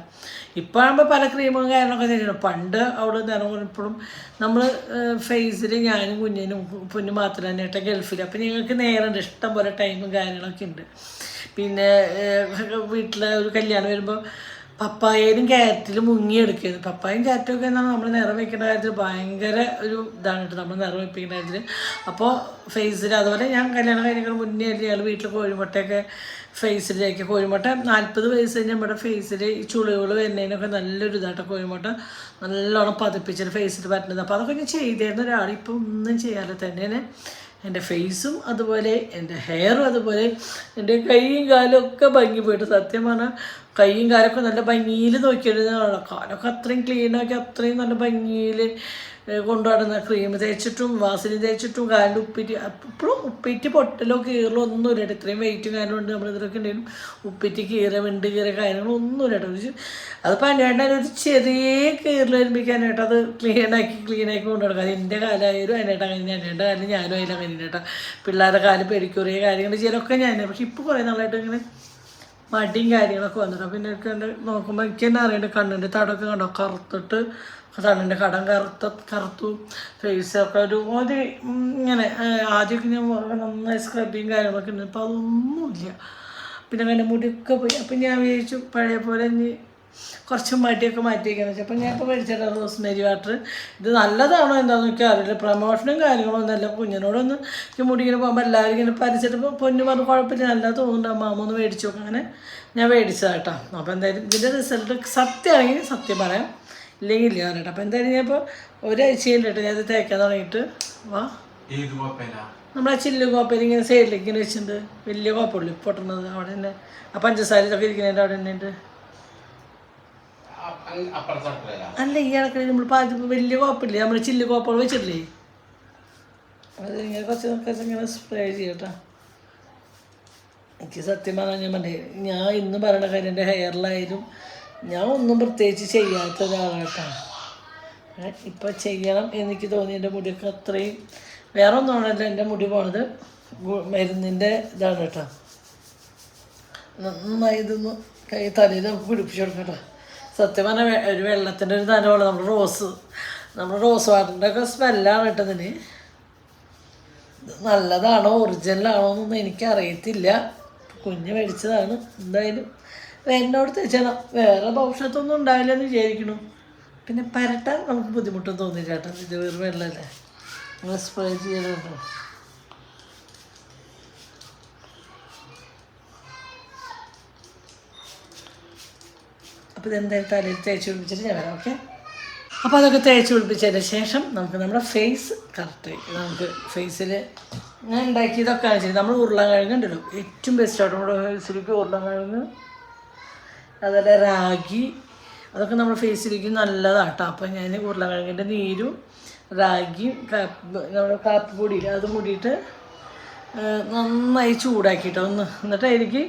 Speaker 2: ഇപ്പോൾ ആകുമ്പോൾ പല ക്രീമും കാര്യങ്ങളൊക്കെ തന്നെയാണ്. പണ്ട് അവിടെ നിറം കുറഞ്ഞപ്പോഴും നമ്മൾ ഫേസിൽ ഞാനും കുഞ്ഞിനും പൊന്നു മാത്രം തന്നെ കേട്ടോ ഗൾഫിൽ. അപ്പോൾ ഞങ്ങൾക്ക് നേരമുണ്ട്, ഇഷ്ടം പോലെ ടൈമും കാര്യങ്ങളൊക്കെ ഉണ്ട്. പിന്നെ വീട്ടിലെ ഒരു കല്യാണം വരുമ്പോൾ പപ്പായയിലും ക്യാരറ്റിലും മുങ്ങിയെടുക്കുന്നത്. പപ്പായയും ക്യാരറ്റും ഒക്കെ എന്നാൽ നമ്മൾ നിറം വയ്ക്കേണ്ട കാര്യത്തിൽ ഭയങ്കര ഒരു ഇതാണ് കേട്ടോ, നമ്മൾ നിറം വയ്പ്പിക്കുന്ന കാര്യത്തിൽ. അപ്പോൾ ഫേസിൽ അതുപോലെ ഞാൻ കല്യാണം കഴിഞ്ഞ മുന്നേ ഞങ്ങൾ വീട്ടിൽ കോഴിമുട്ടയൊക്കെ ഫേസിൽ തേക്കുക. കോഴിമുട്ട 40 വയസ്സ് കഴിഞ്ഞാൽ നമ്മുടെ ഫേസിൽ ഈ ചുളിവുകൾ വരുന്നതിനൊക്കെ നല്ലൊരു ഇതാട്ടോ. കോഴിമുട്ട നല്ലോണം പതിപ്പിച്ചിട്ട് ഫേസിൽ പറ്റുന്നത്. അപ്പോൾ അതൊക്കെ ഞാൻ ചെയ്തിരുന്ന ഒരാൾ ഇപ്പോൾ ഒന്നും ചെയ്യാതെ തന്നെയാണ് എൻ്റെ ഫേസും അതുപോലെ എൻ്റെ ഹെയറും അതുപോലെ എൻ്റെ കൈയും കാലും ഒക്കെ ഭംഗി പോയിട്ട്. സത്യം പറഞ്ഞാൽ കൈയും കാലൊക്കെ നല്ല ഭംഗിയിൽ നോക്കിയിരുന്നതാണ്. കാലൊക്കെ അത്രയും ക്ലീനാക്കി അത്രയും നല്ല ഭംഗിയിൽ കൊണ്ടുനടന്ന ക്രീം തേച്ചിട്ടും വാസലിൻ തേച്ചിട്ടും കാലിൽ ഉപ്പിറ്റ് ഇപ്പോഴും ഉപ്പിറ്റ് പൊട്ടലോ കീറലോ ഒന്നുമില്ല കേട്ടോ. ഇത്രയും വെയിറ്റും കാര്യങ്ങളുണ്ട് നമ്മൾ ഇതിലൊക്കെ ഉണ്ടെങ്കിലും ഉപ്പിറ്റ് വിണ്ട് കീറിയ കാര്യങ്ങളൊന്നുമില്ല കേട്ടോ. അതിപ്പോൾ അന്നേണ്ട ഒരു ചെറിയ കീറൽ വരുമ്പിക്കാനായിട്ട് അത് ക്ലീനാക്കി കൊണ്ടു നടക്കുക. അത് എൻ്റെ കാലമായാലും അതിനായിട്ട് അങ്ങനെ അന്നേണ്ട കാലം ഞാനും അതിൽ അങ്ങനെ കേട്ടോ. പിള്ളേരുടെ കാലം പെരിക്കുറിയ കാര്യങ്ങൾ ചെയ്യലൊക്കെ ഞാൻ. പക്ഷെ ഇപ്പോൾ കുറേ നാളായിട്ട് ഇങ്ങനെ മടിയും കാര്യങ്ങളൊക്കെ വന്നിട്ട് പിന്നെ എനിക്ക് എൻ്റെ നോക്കുമ്പോൾ എനിക്ക് തന്നെ അറിയേണ്ടത് കണ്ണിൻ്റെ തടമൊക്കെ കണ്ടോ കറുത്തിട്ട് കണ്ണിൻ്റെ കടം കറുത്തു ഫേസൊക്കെ ഒരു ഇങ്ങനെ ആദ്യമൊക്കെ ഞാൻ നന്നായി സ്ക്രബിയും കാര്യങ്ങളൊക്കെ ഉണ്ട്. അപ്പോൾ അതൊന്നുമില്ല. പിന്നെ അങ്ങനെ മുടിയൊക്കെ പോയി. അപ്പം ഞാൻ വിചാരിച്ചു പഴയ പോലെ ഇനി കുറച്ച് മടിയൊക്കെ മാറ്റി വയ്ക്കാന്ന് വെച്ചാൽ. അപ്പം ഞാൻ ഇപ്പോൾ മേടിച്ചിട്ട് റോസ്മേരി വാട്ടർ. ഇത് നല്ലതാണോ എന്താണെന്ന് എനിക്ക് അറിയില്ല. പ്രമോഷനും കാര്യങ്ങളൊന്നും അല്ല. കുഞ്ഞിനോടൊന്ന് ഈ മുടിങ്ങനെ പോകുമ്പോൾ എല്ലാവരും ഇങ്ങനെ പരിച്ചിട്ട് പൊന്നു പറഞ്ഞ് കുഴപ്പമില്ല നല്ല തോന്നുന്നുണ്ട് അമ്മ ഒന്ന് മേടിച്ചു നോക്കാം. അങ്ങനെ ഞാൻ മേടിച്ചതാണ് കേട്ടോ. അപ്പോൾ എന്തായാലും ഇതിൻ്റെ റിസൾട്ട് സത്യമാണെങ്കിൽ സത്യം പറയാം, ഇല്ലെങ്കിൽ ഇല്ല കേട്ടോ. അപ്പോൾ എന്തായാലും ഞാൻ ഇപ്പോൾ ഒരാഴ്ചയിൽ കേട്ടോ ഞാൻ ഇത് തേക്കാൻ തുടങ്ങിയിട്ട്. വാ നമ്മളെ ചില്ല് കോപ്പയിൽ ഇങ്ങനെ സൈഡിലേക്ക് ഇങ്ങനെ വെച്ചിട്ടുണ്ട്. വലിയ കോപ്പുള്ളൂ പൊട്ടുന്നത് അവിടെ തന്നെ. ആ പഞ്ചസാര ഇതൊക്കെ ഇരിക്കുന്നതിൻ്റെ അവിടെ തന്നെ ഉണ്ട്. അല്ല ഈ ഇടയ്ക്ക് നമ്മൾ വലിയ കോപ്പില്ലേ നമ്മൾ ചില്ല് കോപ്പുകൾ വെച്ചിട്ടില്ലേ, അത് ഇങ്ങനെ കുറച്ച് ഇങ്ങനെ സ്പ്രേ ചെയ്യട്ടോ. എനിക്ക് സത്യം പറഞ്ഞാൽ ഞാൻ ഇന്ന് പറയണ കാര്യം എൻ്റെ ഹെയറിലായാലും ഞാൻ ഒന്നും പ്രത്യേകിച്ച് ചെയ്യാത്ത ഒരാളാട്ടോ. ഇപ്പം ചെയ്യണം എനിക്ക് തോന്നി. എൻ്റെ മുടിയൊക്കെ അത്രയും വേറെ ഒന്നുമാണല്ലോ എൻ്റെ മുടി പോണത് മരുന്നിൻ്റെ ഇതാണ് കേട്ടോ. നന്നായി ഇതൊന്ന് തലയിൽ നമുക്ക് പിടിപ്പിച്ച് കൊടുക്കട്ടോ. സത്യം പറഞ്ഞാൽ ഒരു വെള്ളത്തിൻ്റെ ഒരു നനവാണ്. നമ്മുടെ റോസ് വാട്ടറിൻ്റെ ഒക്കെ സ്മെല്ലാണ് കേട്ടതിന്. നല്ലതാണോ ഒറിജിനലാണോ എന്നൊന്നും എനിക്കറിയത്തില്ല. കുഞ്ഞ് മേടിച്ചതാണ്. എന്തായാലും എന്നോട് തേച്ചണം. വേറെ ഭവിഷ്യത്തൊന്നും ഉണ്ടാവില്ലെന്ന് വിചാരിക്കണു. പിന്നെ പരട്ടാൻ നമുക്ക് ബുദ്ധിമുട്ടൊന്നും തോന്നില്ല കേട്ടോ. ഇത് വേറെ വെള്ളമല്ലേ നമ്മൾ സ്പ്രേ ചെയ്യണോ. അപ്പോൾ ഇതെന്തായാലും തലയിൽ തേച്ച് പിടിപ്പിച്ചിട്ട് ഞാൻ വരാം. ഓക്കെ. അപ്പോൾ അതൊക്കെ തേച്ച് പിടിപ്പിച്ചതിന് ശേഷം നമുക്ക് നമ്മുടെ ഫേസ് കറക്റ്റ് നമുക്ക് ഫേസിൽ ഞാൻ ഉണ്ടാക്കിയതൊക്കെ ചെയ്ത് നമ്മൾ ഉരുളക്കിഴങ്ങ് ഉണ്ടല്ലോ ഏറ്റവും ബെസ്റ്റായിട്ട് നമ്മുടെ ഫേസിലേക്ക് ഉരുളക്കിഴങ്ങ് അതുപോലെ റാഗി അതൊക്കെ നമ്മുടെ ഫേസിലേക്ക് നല്ലതാണ് കേട്ടോ. അപ്പോൾ ഞാൻ ഉരുളക്കിഴങ്ങിൻ്റെ നീരും റാഗിയും നമ്മുടെ കാപ്പിപ്പൊടിയിൽ അത് മൂടിയിട്ട് നന്നായി ചൂടാക്കിയിട്ട് എന്നിട്ട് എനിക്ക്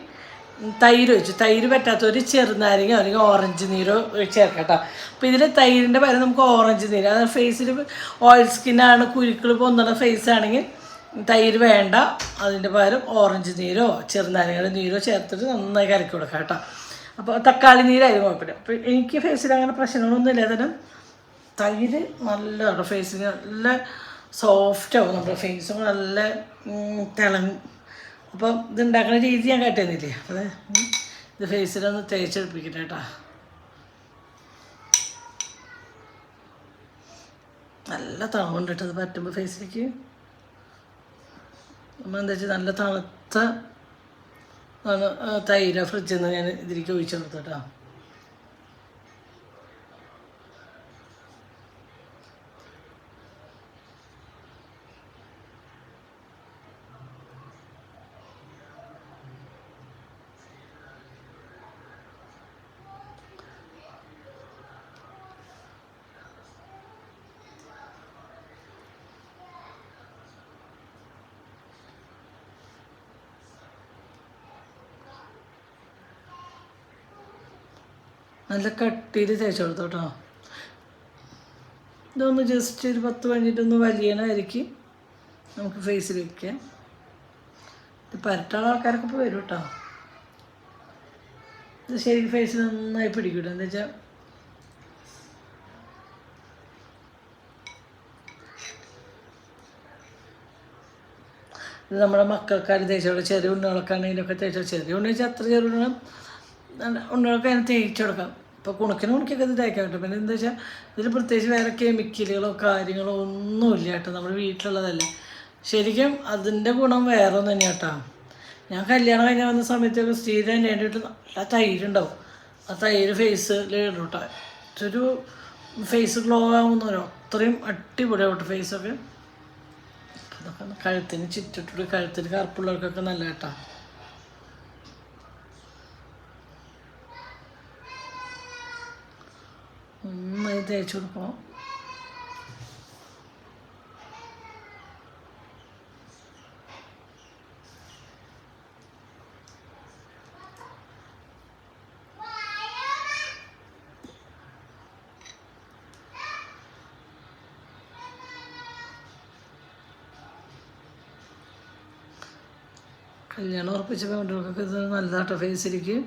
Speaker 2: തൈര് വെച്ചു. തൈര് പറ്റാത്തവർ ചെറുനാരങ്ങ അല്ലെങ്കിൽ ഓറഞ്ച് നീരോ ചേർക്കാം കേട്ടോ. അപ്പോൾ ഇതിൽ തൈരിൻ്റെ പകരം നമുക്ക് ഓറഞ്ച് നീര്, അത് ഫേസിൽ ഓയിൽ സ്കിന്നാണ്, കുരുക്കൾ പൊന്നുന്ന ഫേസ് ആണെങ്കിൽ തൈര് വേണ്ട, അതിൻ്റെ പകരം ഓറഞ്ച് നീരോ ചെറുനാരങ്ങയുടെ നീരോ ചേർത്തിട്ട് നന്നായി കലക്കി കൊടുക്കാം കേട്ടോ. അപ്പോൾ തക്കാളി നീരായിരുന്നു കുഴപ്പമില്ല. അപ്പോൾ എനിക്ക് ഫേസിൽ അങ്ങനെ പ്രശ്നങ്ങളൊന്നും ഇല്ല. അതിന് തൈര് നല്ലതാണ്, ഫേസിന് നല്ല സോഫ്റ്റാവും, നമ്മുടെ ഫേസും നല്ല തിളങ്ങും. അപ്പം ഇതുണ്ടാക്കുന്ന രീതി ഞാൻ കാട്ടുന്നില്ലേ, അപ്പോൾ ഇത് ഫേസിലൊന്ന് തേച്ചെടുപ്പിക്കട്ടെ കേട്ടോ. നല്ല തണുണ്ട് കേട്ടോ ഇത് പറ്റുമ്പോൾ ഫേസിലേക്ക്. നമ്മൾ എന്താ വെച്ചാൽ നല്ല തണുത്ത തൈര് ഫ്രിഡ്ജിൽ നിന്ന് ഞാൻ ഇതിലേക്ക് ഒഴിച്ചു കൊടുത്തു കേട്ടോ. നല്ല കട്ടിയിൽ തേച്ച് കൊടുത്തു കേട്ടോ. ഇതൊന്ന് ജസ്റ്റ് ഒരു 10 കഴിഞ്ഞിട്ടൊന്ന് വലിയണമായിരിക്കും നമുക്ക് ഫേസിൽ വയ്ക്കാം. ഇത് പരട്ടുള്ള ആൾക്കാരൊക്കെ ഇപ്പോൾ വരും കേട്ടോ. ഇത് ശരിക്കും ഫേസിൽ നന്നായി പിടിക്കൂട്ടോ. എന്താ വെച്ചാൽ ഇത് നമ്മുടെ മക്കൾക്കാർ തേച്ചോളൂ, ചെറിയ ഉണ്ണികളൊക്കെ ആണെങ്കിലൊക്കെ തേച്ചോ. ചെറിയ ഉണ്ണി വെച്ചാൽ അത്ര ചെറിയ ഉണ്ണികളൊക്കെ അതിന് തേച്ച് കൊടുക്കാം. ഇപ്പോൾ കുണുക്കൊക്കെ ഇത് തേക്കാൻ പറ്റും. പിന്നെ എന്താ വെച്ചാൽ ഇതിൽ പ്രത്യേകിച്ച് വേറെ കെമിക്കലുകളോ കാര്യങ്ങളോ ഒന്നുമില്ല കേട്ടോ, നമ്മുടെ വീട്ടിലുള്ളതല്ലേ. ശരിക്കും അതിൻ്റെ ഗുണം വേറെ ഒന്നും തന്നെയാണ് കേട്ടോ. ഞാൻ കല്യാണം കഴിഞ്ഞ് വന്ന സമയത്തൊക്കെ സ്ഥിരം എൻ്റെ വീട്ടിൽ നല്ല തൈരുണ്ടാവും. ആ തൈര് ഫേസിൽ ഇടും കേട്ടോ. ഒരു ഫേസ് ഗ്ലോ ആവുന്നവരോ അത്രയും അടിപൊളിയാവട്ടെ ഫേസൊക്കെ. അതൊക്കെ കഴുത്തിന് ചുറ്റിട്ട് കഴുത്തിന് കറുപ്പുള്ളവർക്കൊക്കെ നല്ല കേട്ടോ. നന്നായി തേച്ച് കൊടുക്കണം. കല്യാണം ഉറപ്പിച്ച പെൺകുട്ടികൾക്കൊക്കെ ഇത് നല്ലതാട്ടോ ഫേസിലേക്ക്.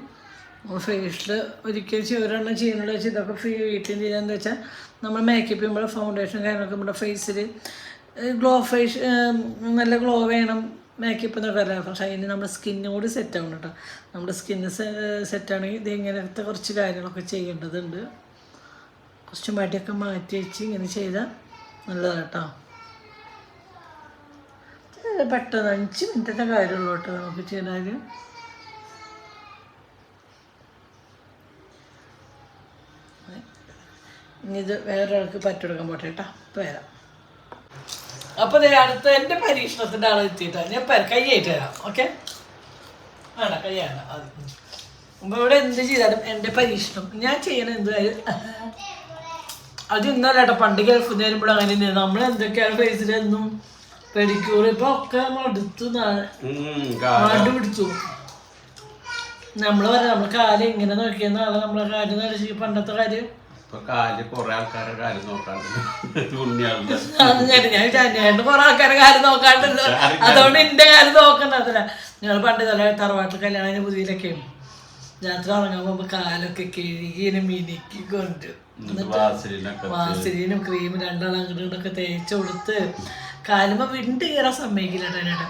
Speaker 2: ഫേസിൽ ഒരിക്കലും ഒരെണ്ണം ചെയ്യുന്നത് വെച്ചാൽ ഇതൊക്കെ വീട്ടിൽ ചെയ്യാന്ന് വെച്ചാൽ നമ്മൾ മേക്കപ്പ് ചെയ്യുമ്പോൾ ഫൗണ്ടേഷൻ കാര്യങ്ങളൊക്കെ നമ്മുടെ ഫേസിൽ നല്ല ഗ്ലോ വേണം മേക്കപ്പ് എന്നൊക്കെ അറിയാം. പക്ഷേ അതിന് നമ്മുടെ സ്കിന്നും കൂടി സെറ്റ് ആവണം കേട്ടോ. നമ്മുടെ സ്കിന്ന് സെറ്റാണെങ്കിൽ ഇത് ഇങ്ങനത്തെ കുറച്ച് കാര്യങ്ങളൊക്കെ ചെയ്യേണ്ടതുണ്ട്. കുറച്ച് മടിയൊക്കെ മാറ്റി വെച്ച് ഇങ്ങനെ ചെയ്താൽ നല്ലതാണ് കേട്ടോ. പെട്ടെന്ന് 5 മിനിറ്റത്തെ കാര്യമുള്ളൂ കേട്ടോ നമുക്ക് ചെയ്താൽ. ഇനി ഇത് വേറൊരാൾക്ക് പറ്റെടുക്കാൻ പോട്ടെ കേട്ടോ. ഇപ്പോൾ വരാം. അപ്പോൾ അടുത്ത എൻ്റെ പരീക്ഷണത്തിൻ്റെ ആൾ എത്തിയിട്ടാണ്. ഞാൻ കൈയായിട്ട് തരാം. ഓക്കെ, വേണ്ട കൈ വേണ്ട. അപ്പോൾ ഇവിടെ എന്ത് ചെയ്താലും എൻ്റെ പരീക്ഷണം ഞാൻ ചെയ്യണ എന്തായാലും അത് ഇന്നല്ല കേട്ടോ. പണ്ട് ഗൾഫിൽ നിന്ന് വരുമ്പോഴും അങ്ങനെ തന്നെയാണ്. നമ്മൾ എന്തൊക്കെയാണ് ഫേസിലെന്നും പെഡിക്യൂർ ഇപ്പോൾ ഒക്കെ മടുത്തു പിടിച്ചു. നമ്മൾ പറയാം നമ്മൾ കാല് ഇങ്ങനെ നോക്കിയെന്ന ആളെ നമ്മളെ കാര്യം നടിച്ച് പണ്ടത്തെ കാര്യം
Speaker 1: കാല് കുറെ ആൾക്കാരുടെ കാര്യം നോക്കാണ്ടല്ലോ.
Speaker 2: ഞാൻ കുറെ ആൾക്കാരുടെ കാര്യം നോക്കാണ്ടല്ലോ, അതുകൊണ്ട് എന്റെ കാര്യം നോക്കണ്ടല്ല. ഞങ്ങൾ പണ്ട് നല്ല തറവാട്ടിൽ കല്യാണത്തിന് പുതിയതൊക്കെ രാത്രി ഉറങ്ങാൻ പോകുമ്പോ കാലൊക്കെ കഴുകി മിനുക്കി കൊണ്ട് വാസലിനും ക്രീമും രണ്ടാളും അങ്ങോട്ടൊക്കെ തേച്ച് കൊടുത്ത് കാലുമ്പോ വിണ്ട് കയറാൻ സമ്മതിക്കില്ല കേട്ടോ.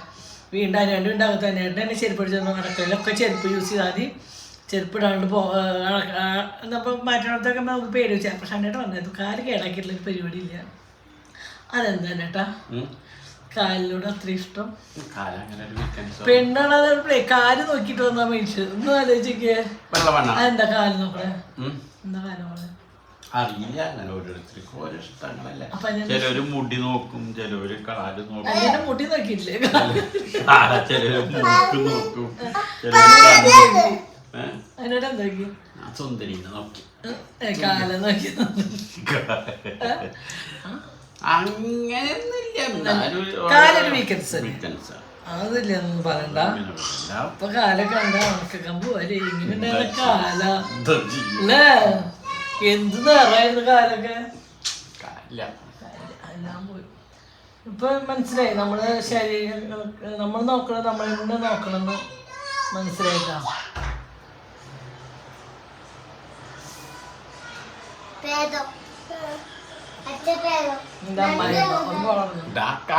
Speaker 2: വീണ്ടും അതിന് വീണ്ടാകത്ത് തന്നെ എന്നെ ചെരുപ്പ് അടിച്ചു നടക്കലൊക്കെ ചെരുപ്പ് യൂസ് ചെയ്താൽ ചെരുപ്പിടാണ്ട് എന്നപ്പോൾ മാറ്റണത്തൊക്കെ നമുക്ക് പേടി വെച്ചാൽ. പക്ഷെ അന്നേട്ട് വന്നത് കാല് കേടാക്കിയിട്ടുള്ളൊരു പരിപാടിയില്ല. അതെന്താ ചേട്ടാ കാലിനോട് അത്ര ഇഷ്ടം. പെണ്ണാണത് കാല് നോക്കിയിട്ട് വന്നാ മനുഷ്യർ ഒന്നും ആലോചിക്കേ. അതെന്താ കാല് നോക്കണേ? എന്താ കാല് നോക്കണേ?
Speaker 1: അറിയില്ല അങ്ങനെ ഓരോരുത്തർക്കും ഓരോ ഇഷ്ടങ്ങളല്ല.
Speaker 2: അപ്പൊ ഞാൻ
Speaker 1: ചിലര് മുടി നോക്കും, ചിലര് കാല് നോക്കും,
Speaker 2: അതിനെ മുടി നോക്കിയില്ലേ?
Speaker 1: ചിലര് മൂക്ക് നോക്കും, ചിലര്
Speaker 2: അതിനോട് എന്താക്കി
Speaker 1: സുന്ദരീനെ നോക്കി
Speaker 2: കാലം നോക്കി
Speaker 1: അങ്ങനെയൊന്നുമില്ല.
Speaker 2: കാലൊരു വീക്കൻസ് അതില്ലെന്നൊന്നും പറയണ്ട. അപ്പൊ കാലൊക്കെ കണ്ട ഉണക്കക്കമ്പ് പോലെ ഇങ്ങനെ കാല അല്ലേ? എന്ത് നിറായിരുന്നു കാലൊക്കെ, എല്ലാം പോയി. ഇപ്പൊ മനസ്സിലായി നമ്മള് ശരീരം നമ്മൾ നോക്കണം, നമ്മളെ കൊണ്ട് നോക്കണമെന്ന് മനസ്സിലായിട്ടാ.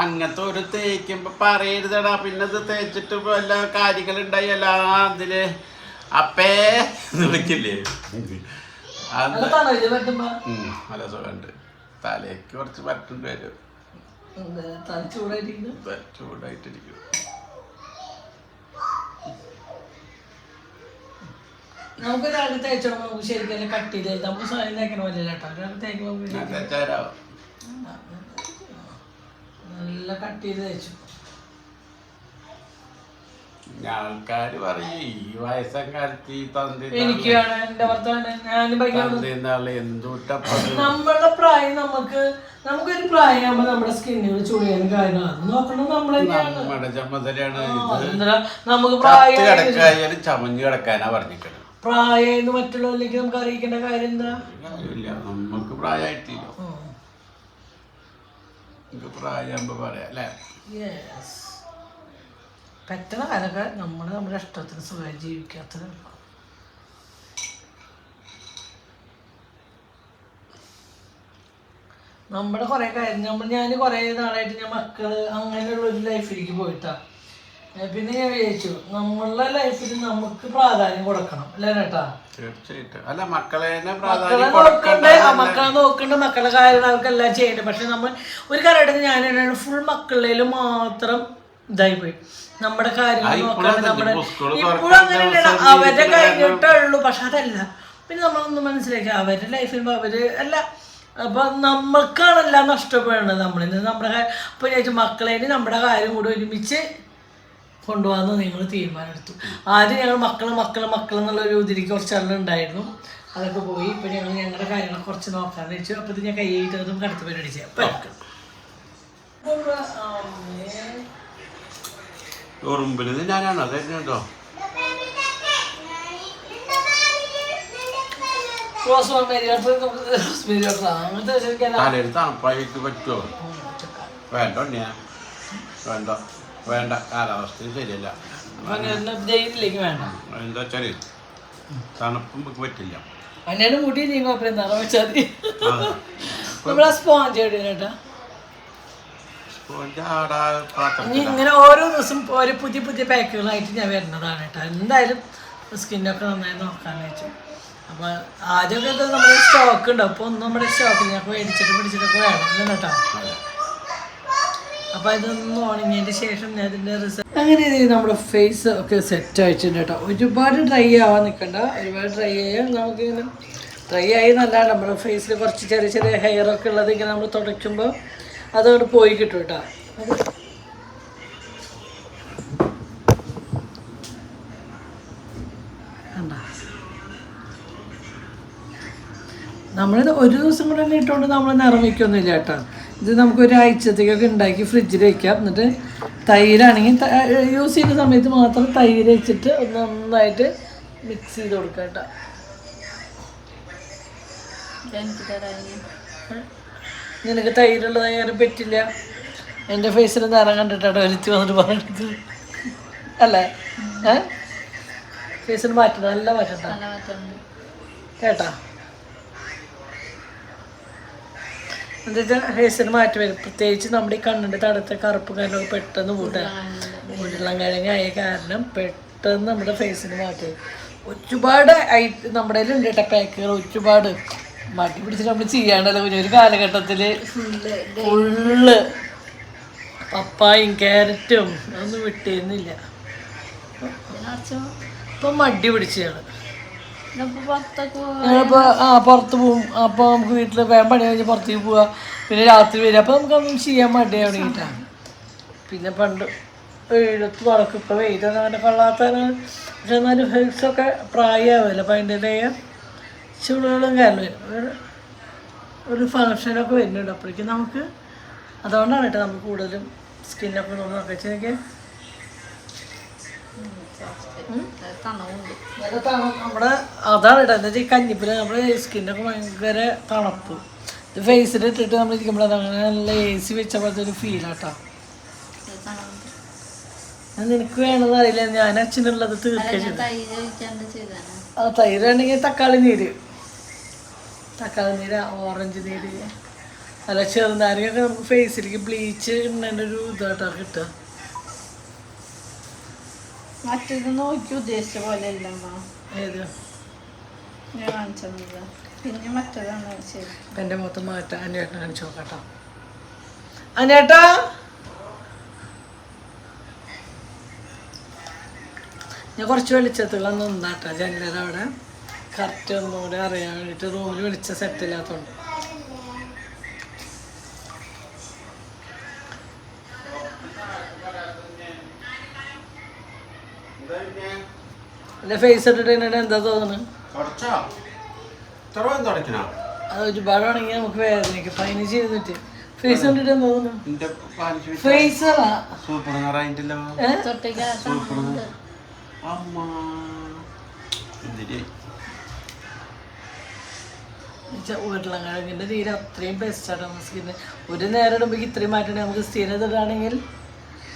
Speaker 1: അങ്ങനത്തെ ഒരു തേക്കുമ്പോ പറയരുതടാ. പിന്നെ ഇത് തേച്ചിട്ട് വല്ല കാര്യങ്ങളുണ്ടായല്ല അതില് അപ്പേ വിളിക്കില്ലേ? നല്ല സുഖമുണ്ട്. തലേക്ക് കുറച്ച് പറ്റുണ്ട് വരും, ചൂടായിട്ടിരിക്കും.
Speaker 2: നമുക്കൊരാൾക്ക് തേച്ചോളൂ, നമുക്ക് ശരിക്കും കട്ടിയില്ല. നമുക്ക് സ്വയം തേക്കണ പോലെ കേട്ടോ. ഒരാൾക്ക് തേക്കുമ്പോ നല്ല കട്ട് ചെയ്ത് തേച്ചു.
Speaker 1: ആൾക്കാര് പറയും ഈ വയസ്സക്കാലത്ത് ഈ തന്തി
Speaker 2: എനിക്ക് വേണം എന്റെ ഭർത്താവിനെ. നമ്മളുടെ പ്രായം നമുക്കൊരു പ്രായമാകുമ്പോ നമ്മുടെ സ്കിന്നിന് ചുളിയാനും കാര്യങ്ങളും നോക്കണം.
Speaker 1: നമ്മുടെ ചുമതലയാണ്.
Speaker 2: നമുക്ക് പ്രായം
Speaker 1: ചമഞ്ഞു കിടക്കാനാ പറഞ്ഞിരിക്കുന്നത്.
Speaker 2: പ്രായം മറ്റുള്ളവരിലേക്ക് നമുക്ക് അറിയിക്കേണ്ട കാര്യം എന്താ?
Speaker 1: നമുക്ക് പ്രായമായിട്ടില്ല. പ്രായമാകുമ്പോ പറയാം അല്ലേ?
Speaker 2: പറ്റണ കാലൊക്കെ നമ്മുടെ ഇഷ്ടത്തിന് സുഖമായി ജീവിക്കാത്തത്. നമ്മുടെ കുറെ കാര്യം ഞാൻ കുറെ നാളായിട്ട് ഞാൻ മക്കള് അങ്ങനെയുള്ള ഒരു ലൈഫിലേക്ക് പോയിട്ടാ. പിന്നെ ഞാൻ വിചാരിച്ചു നമ്മളുടെ ലൈഫിൽ നമുക്ക് പ്രാധാന്യം കൊടുക്കണം അല്ലേ ചേട്ടാ?
Speaker 1: തീർച്ചയായിട്ടും. മക്കളെ
Speaker 2: നോക്കണ്ട, മക്കളുടെ കാര്യം അവർക്കെല്ലാം ചെയ്യണ്ട. പക്ഷെ നമ്മൾ ഒരു കാലഘട്ടത്തിൽ ഞാൻ ഫുൾ മക്കളിലും മാത്രം ഇതായി പോയി. നമ്മുടെ കാര്യങ്ങൾ നോക്കാണ്ട് നമ്മുടെ ഇപ്പോഴും അങ്ങനെ അവരുടെ കഴിഞ്ഞിട്ടുള്ളൂ. പക്ഷെ അതല്ല, പിന്നെ നമ്മളൊന്ന് മനസ്സിലാക്കി അവരുടെ ലൈഫിൽ അവര് അല്ല. അപ്പൊ നമ്മൾക്കാണെല്ലാം നഷ്ടപ്പെടുന്നത് നമ്മളിൽ നമ്മുടെ. അപ്പൊ ചോദിച്ചാൽ മക്കളേന് നമ്മുടെ കാര്യം കൂടെ ഒരുമിച്ച് കൊണ്ടുപോകാമെന്ന് നിങ്ങൾ തീരുമാനമെടുത്തു. ആദ്യം ഞങ്ങൾ മക്കൾ എന്നുള്ളൊരു ഇതിലേക്ക് കുറച്ചെല്ലാം ഉണ്ടായിരുന്നു. അതൊക്കെ പോയി. ഇപ്പം ഞങ്ങളുടെ കാര്യങ്ങൾ കുറച്ച് നോക്കാമെന്ന് വെച്ചു. അപ്പോൾ ഇത് ഞാൻ കൈയിട്ട് നമുക്ക് അടുത്ത പരിപാടി ചെയ്യാം.
Speaker 1: ഞാനാണ് അതെട്ടോ തണുപ്പായിട്ട് പറ്റുമോ? വേണ്ട വേണ്ട, കാലാവസ്ഥയും ശരിയല്ല. എന്താ വെച്ചാല് തണുപ്പ് നമുക്ക് പറ്റില്ല.
Speaker 2: അതിനാണ് മുടി നീങ്ങോപ്പം നിറം വെച്ചാൽ മതി. നമ്മളെ സ്പോഞ്ച് കേട്ടാ ഇങ്ങനെ ഓരോ ദിവസം ഓരോ പുതിയ പുതിയ പാക്കുകളായിട്ട് ഞാൻ വരുന്നതാണ് കേട്ടോ. എന്തായാലും സ്കിന്നൊക്കെ നന്നായി നോക്കാന്ന് വെച്ചു. അപ്പോൾ ആദ്യമൊക്കെ നമ്മുടെ സ്റ്റോക്ക് ഉണ്ടാവും. അപ്പോൾ ഒന്നും നമ്മുടെ സ്റ്റോക്കിൽ ഞങ്ങൾക്ക് പിടിച്ചിട്ടൊക്കെ വേണം കേട്ടോ. അപ്പോൾ ഇതൊന്നും ഉണങ്ങിയതിൻ്റെ ശേഷം ഞാൻ ഇതിൻ്റെ റിസൾട്ട് അങ്ങനെ നമ്മുടെ ഫേസ് ഒക്കെ സെറ്റ് ആയിട്ടുണ്ട് കേട്ടോ. ഒരുപാട് ഡ്രൈ ആവാൻ നിൽക്കണ്ട. ഒരുപാട് ഡ്രൈ ആയാൽ നമുക്കിങ്ങനെ ഡ്രൈ ആയി എന്നല്ലാണ്ട് നമ്മുടെ ഫേസിൽ കുറച്ച് ചെറിയ ചെറിയ ഹെയറൊക്കെ ഉള്ളത് ഇങ്ങനെ നമ്മൾ തുടയ്ക്കുമ്പോൾ അതോട് പോയി കിട്ടും കേട്ടോ. നമ്മളിത് ഒരു ദിവസം കൂടെ തന്നെ ഇട്ടുകൊണ്ട് നമ്മൾ നിറം വയ്ക്കൊന്നുമില്ല കേട്ടോ. ഇത് നമുക്കൊരാഴ്ചത്തേക്കൊക്കെ ഉണ്ടാക്കി ഫ്രിഡ്ജിൽ വയ്ക്കാം. എന്നിട്ട് തൈരാണെങ്കിൽ യൂസ് ചെയ്യുന്ന സമയത്ത് മാത്രം തൈര് വെച്ചിട്ട് നന്നായിട്ട് മിക്സ് ചെയ്ത് കൊടുക്കാം കേട്ടോ. നിനക്ക് തൈരുള്ളത് ഞാൻ പറ്റില്ല. എൻ്റെ ഫേസിൽ നിറം കണ്ടിട്ടാണ് വലിച്ചു വന്നിട്ട് പറഞ്ഞിട്ട് അല്ലേ? ഫേസിന് മാറ്റം നല്ല മാറ്റം കേട്ടാ. എന്താ വെച്ചാൽ ഫേസിന് മാറ്റം വരും. പ്രത്യേകിച്ച് നമ്മുടെ ഈ കണ്ണിൻ്റെ തടത്തെ കറുപ്പ് കാര്യമൊക്കെ പെട്ടെന്ന് കൂട്ടാൻ ഉരുളം കിഴങ്ങായ കാരണം പെട്ടെന്ന് നമ്മുടെ ഫേസിന് മാറ്റം വരും. ഒരുപാട് നമ്മുടെ കയ്യിലുണ്ട് കേട്ടോ പാക്കുകൾ. ഒരുപാട് മടി പിടിച്ചിട്ട് നമ്മൾ ചെയ്യാണ്ടല്ലോ. ഒരു കാലഘട്ടത്തിൽ ഫുള്ള് പപ്പായും ക്യാരറ്റും അതൊന്നും വിട്ടിരുന്നില്ല. ഇപ്പം മടി പിടിച്ചാണ്. ഞങ്ങളിപ്പോൾ പുറത്ത് പോവും. അപ്പോൾ നമുക്ക് വീട്ടിൽ വേഗം പണി കഴിഞ്ഞ് പുറത്തേക്ക് പോവുക, പിന്നെ രാത്രി വരിക. അപ്പോൾ നമുക്കൊന്നും ചെയ്യാൻ മടിയാണ് വേണ്ടിയിട്ടാണ്. പിന്നെ പണ്ട് വെയിലത്ത് നടക്കും. ഇപ്പോൾ വെയിലൊന്നും അങ്ങനെ കൊള്ളാത്തതാണ്. പക്ഷെ എന്നാലും ഹെൽത്തൊക്കെ പ്രായമാവില്ല. അപ്പോൾ അതിൻ്റെതായ ചൂടുകളും കാരണം ഒരു ഫങ്ഷനൊക്കെ വരുന്നുണ്ട്. അപ്പോഴേക്കും നമുക്ക് അതുകൊണ്ടാണ് കേട്ടോ നമുക്ക് കൂടുതലും സ്കിന്നൊക്കെ നോക്കി വെച്ചാൽ നല്ല നമ്മുടെ അതാണ് കേട്ടോ. എന്താ വെച്ചാൽ കഞ്ഞിപ്പിൽ നമ്മുടെ സ്കിന്നൊക്കെ ഭയങ്കര തണുപ്പ്. ഇത് ഫേസിൽ ഇട്ടിട്ട് നമ്മൾ ഇരിക്കുമ്പോഴത് അങ്ങനെ നല്ല AC വെച്ച പോലത്തെ ഒരു ഫീലാട്ടോ. നിനക്ക് വേണമെന്ന് അറിയില്ല, ഞാൻ അച്ഛനുള്ളത് തീർച്ചയായും. തൈര് വേണമെങ്കിൽ തക്കാളി നീര്, ഓറഞ്ച് നീര്, അല്ല ചെറുനാരങ്ങയൊക്കെ നമുക്ക് ഫേസിലേക്ക് ബ്ലീച്ച് ഇടുന്നതിൻ്റെ ഒരു ഇതായിട്ടാ കിട്ടുക.
Speaker 3: മറ്റേത് നോക്കി ഉദ്ദേശിച്ച പോലെ അല്ല
Speaker 2: ഏത്
Speaker 3: ഞാൻ കാണിച്ചത്, പിന്നെ മറ്റേതാണ് ശരി.
Speaker 2: അപ്പം എൻ്റെ മുഖത്ത് മാറ്റാൻ അനിയേട്ടനെ കാണിച്ചു നോക്കാട്ടോ. അനിയേട്ടാ ഞാൻ കുറച്ച് വെളിച്ചത്തുള്ള നിന്നാട്ടോ ജനലയുടെ അവിടെ. കറക്റ്റ് ഒന്നുകൂടെ അറിയാൻ വേണ്ടിയിട്ട് റൂമിൽ വെളിച്ച സെറ്റില്ലാത്തതുകൊണ്ട്. എൻ്റെ ഫേസ് ഇട്ടിട്ട് എന്നോട് എന്താ തോന്നുന്നു? അത് ഒരുപാട് ആണെങ്കിൽ നമുക്ക് വേദനയ്ക്ക് പതിന് ചെയ്തിട്ട് ഫേസ് കണ്ടിട്ട് എന്താ തോന്നുന്നു? ഫേസ് ഉരുളക്കിഴങ്ങിൻ്റെ തീരെ അത്രയും ബെസ്റ്റാണ് നമുക്ക് സ്കിന്ന്. ഒരു നേരം ഇടുമ്പോൾ ഇത്രയും മാറ്റണേ നമുക്ക് സ്ഥിരം ഇടുകയാണെങ്കിൽ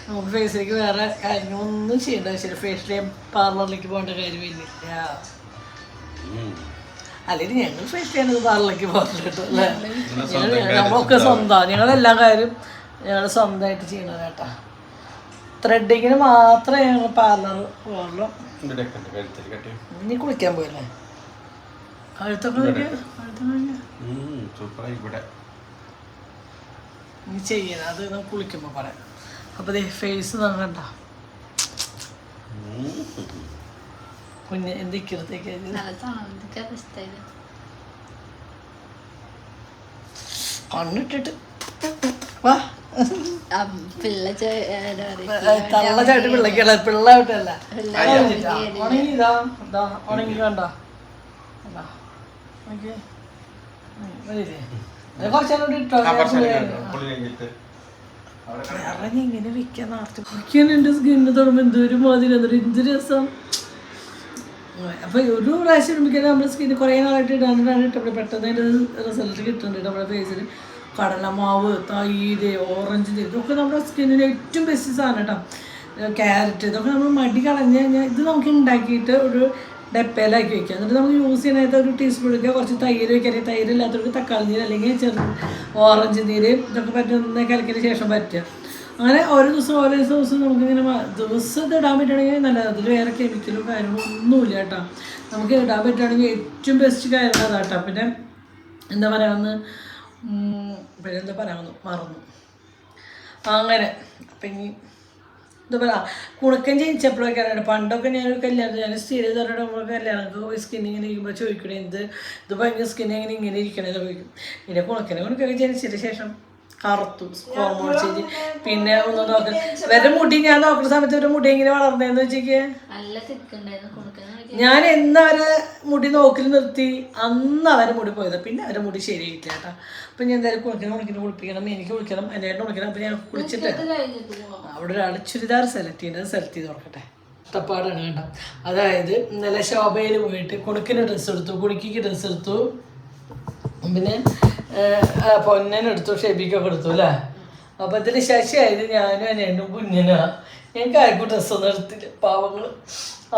Speaker 2: നമുക്ക് ഫേസിലേക്ക് വേറെ കാര്യങ്ങളൊന്നും ചെയ്യേണ്ട ആവശ്യമില്ല. ഫേഷ്യൽ പാർലറിലേക്ക് പോകേണ്ട കാര്യമില്ല. അല്ലെങ്കിൽ ഞങ്ങൾ ഫേഷ്യൽ ചെയ്യുന്നത് പാർലറിലേക്ക് പോകാറില്ല അല്ലേ. നമ്മളൊക്കെ സ്വന്തമാണ്, ഞങ്ങളെല്ലാ കാര്യം ഞങ്ങൾ സ്വന്തമായിട്ട് ചെയ്യണത് കേട്ടോ. ത്രെഡിങ്ങിന് മാത്രമേ ഞങ്ങൾ പാർലർ പോകാറുള്ളൂ. ഇനി കുളിക്കാൻ പോയല്ലേ കഴുത്തൊക്കെ ഇനി ചെയ്യണം, അത് നമുക്ക് കുളിക്കുമ്പോൾ പറയാം. അപ്പോൾ ദേ ഫേസ് കണ്ട കുഞ്ഞ് എന്തൊക്കെയത്തേക്ക് കണ്ണിട്ടിട്ട് വാ തള്ള ചാട്ടി പിള്ളേക്കല്ല, പിള്ളായിട്ടല്ല ഉണങ്ങിയതാ. ഉണങ്ങി കണ്ട കുറച്ചോട്ട് ഇട്ടോ. ഇറങ്ങി ഇങ്ങനെ വിൽക്കാൻ നാർത്തിക്കാൻ എൻ്റെ സ്കിന്ന് തുടങ്ങുമ്പോൾ എന്തൊരു മാതിരി എന്ത് രസം. അപ്പോൾ ഒരു പ്രാവശ്യം ഇടുമ്പോൾ നമ്മുടെ സ്കിന്ന് കുറേ നാളായിട്ട് ഇടാനാണ് ഇട്ടപ്പോൾ പെട്ടെന്ന് അതിൻ്റെ റിസൾട്ട് കിട്ടുന്നുണ്ട്. നമ്മുടെ ഫേസിൽ കടലമാവ്, തൈര്, ഓറഞ്ച് ഇതൊക്കെ നമ്മുടെ സ്കിന്നിന് ഏറ്റവും ബെസ്റ്റ് സാധനം കേട്ടോ. ക്യാരറ്റ് ഇതൊക്കെ നമ്മൾ മടി കളഞ്ഞ് കഴിഞ്ഞാൽ ഇത് നമുക്ക് ഉണ്ടാക്കിയിട്ട് ഒരു ഡപ്പയിലാക്കി വയ്ക്കുക. എന്നിട്ട് നമുക്ക് യൂസ് ചെയ്യാനായിട്ട് ഒരു ടീസ്പൂൺ എടുക്കുക, കുറച്ച് തൈര് വയ്ക്കുക. അല്ലെങ്കിൽ തൈരില്ലാത്തവർക്ക് തക്കാളി നീര് അല്ലെങ്കിൽ ഓറഞ്ച് നീര് ഇതൊക്കെ പറ്റുന്ന കലക്കിന് ശേഷം പറ്റുക. അങ്ങനെ ഓരോ ദിവസം നമുക്കിങ്ങനെ ദിവസം ഇത് ഇടാൻ പറ്റുകയാണെങ്കിൽ നല്ലത്. അതിൽ വേറെ കെമിക്കലോ കാര്യങ്ങളോ ഒന്നുമില്ല കേട്ടോ. നമുക്ക് ഇടാൻ പറ്റുകയാണെങ്കിൽ ഏറ്റവും ബെസ്റ്റ് കാര്യം അതാണ് കേട്ടോ. പിന്നെ എന്താ പറയാമെന്ന് മറന്നു അങ്ങനെ. അപ്പം ഇനി എന്താ പറയുക, കുണക്കൻ ജനിച്ചപ്പോഴൊക്കെയാണ്. പണ്ടൊക്കെ ഞാനൊരു കല്യാണത്തിൽ ഞാൻ സ്ഥിരം പറഞ്ഞിട്ട് നമ്മൾ കല്യാണമൊക്കെ പോയി സ്കിൻ ഇങ്ങനെ ഇരിക്കുമ്പോൾ ചോദിക്കണേ ഇത് ഭയങ്കര സ്കിൻ ഇങ്ങനെ ഇരിക്കണേന്ന് ചോദിക്കും. പിന്നെ കുണക്കൊക്കെ ജനിച്ചതിന് ശേഷം കറുത്തു, ഹോർമോൺ ചേഞ്ച്. പിന്നെ ഒന്നും നോക്കണം ഇവരുടെ മുടി ഞാൻ നോക്കുന്ന സമയത്ത് ഇവരുടെ മുടി എങ്ങനെ വളർന്നതെന്ന് വെച്ചേക്ക് ഞാൻ എന്നവരെ മുടി നോക്കിൽ നിർത്തി അന്ന് അവരെ മുടി പോയത്. പിന്നെ അവരുടെ മുടി ശരിയായിട്ടില്ല കേട്ടോ. അപ്പം ഞാൻ എന്തായാലും കുളിക്കണം, എനിക്ക് കുളിക്കണം, എൻ്റെ ഏട്ടൻ കുളിക്കണം. അപ്പം ഞാൻ കുളിച്ചിട്ട് അവിടെ ഒരാൾ ചുരിദാർ സെലക്ട് ചെയ്ത് നോക്കട്ടെ. ഇഷ്ടപ്പാടാണ് കേട്ടോ. അതായത് ഇന്നലെ ശോഭയിൽ പോയിട്ട് കുണുക്കിന് ഡ്രസ്സ് എടുത്തു, കുണിക്ക് ഡ്രസ്സ് എടുത്തു, പിന്നെ പൊന്നനെടുത്തു, ഷെബിക്കൊക്കെ എടുത്തു അല്ലേ. അപ്പോൾ ഇതിൽ ശശിയായത് ഞാനും എൻ്റെ കുഞ്ഞിനാ. ഞങ്ങൾക്ക് ആർക്കും ഡ്രസ്സൊന്നും എടുത്തില്ല പാവങ്ങൾ.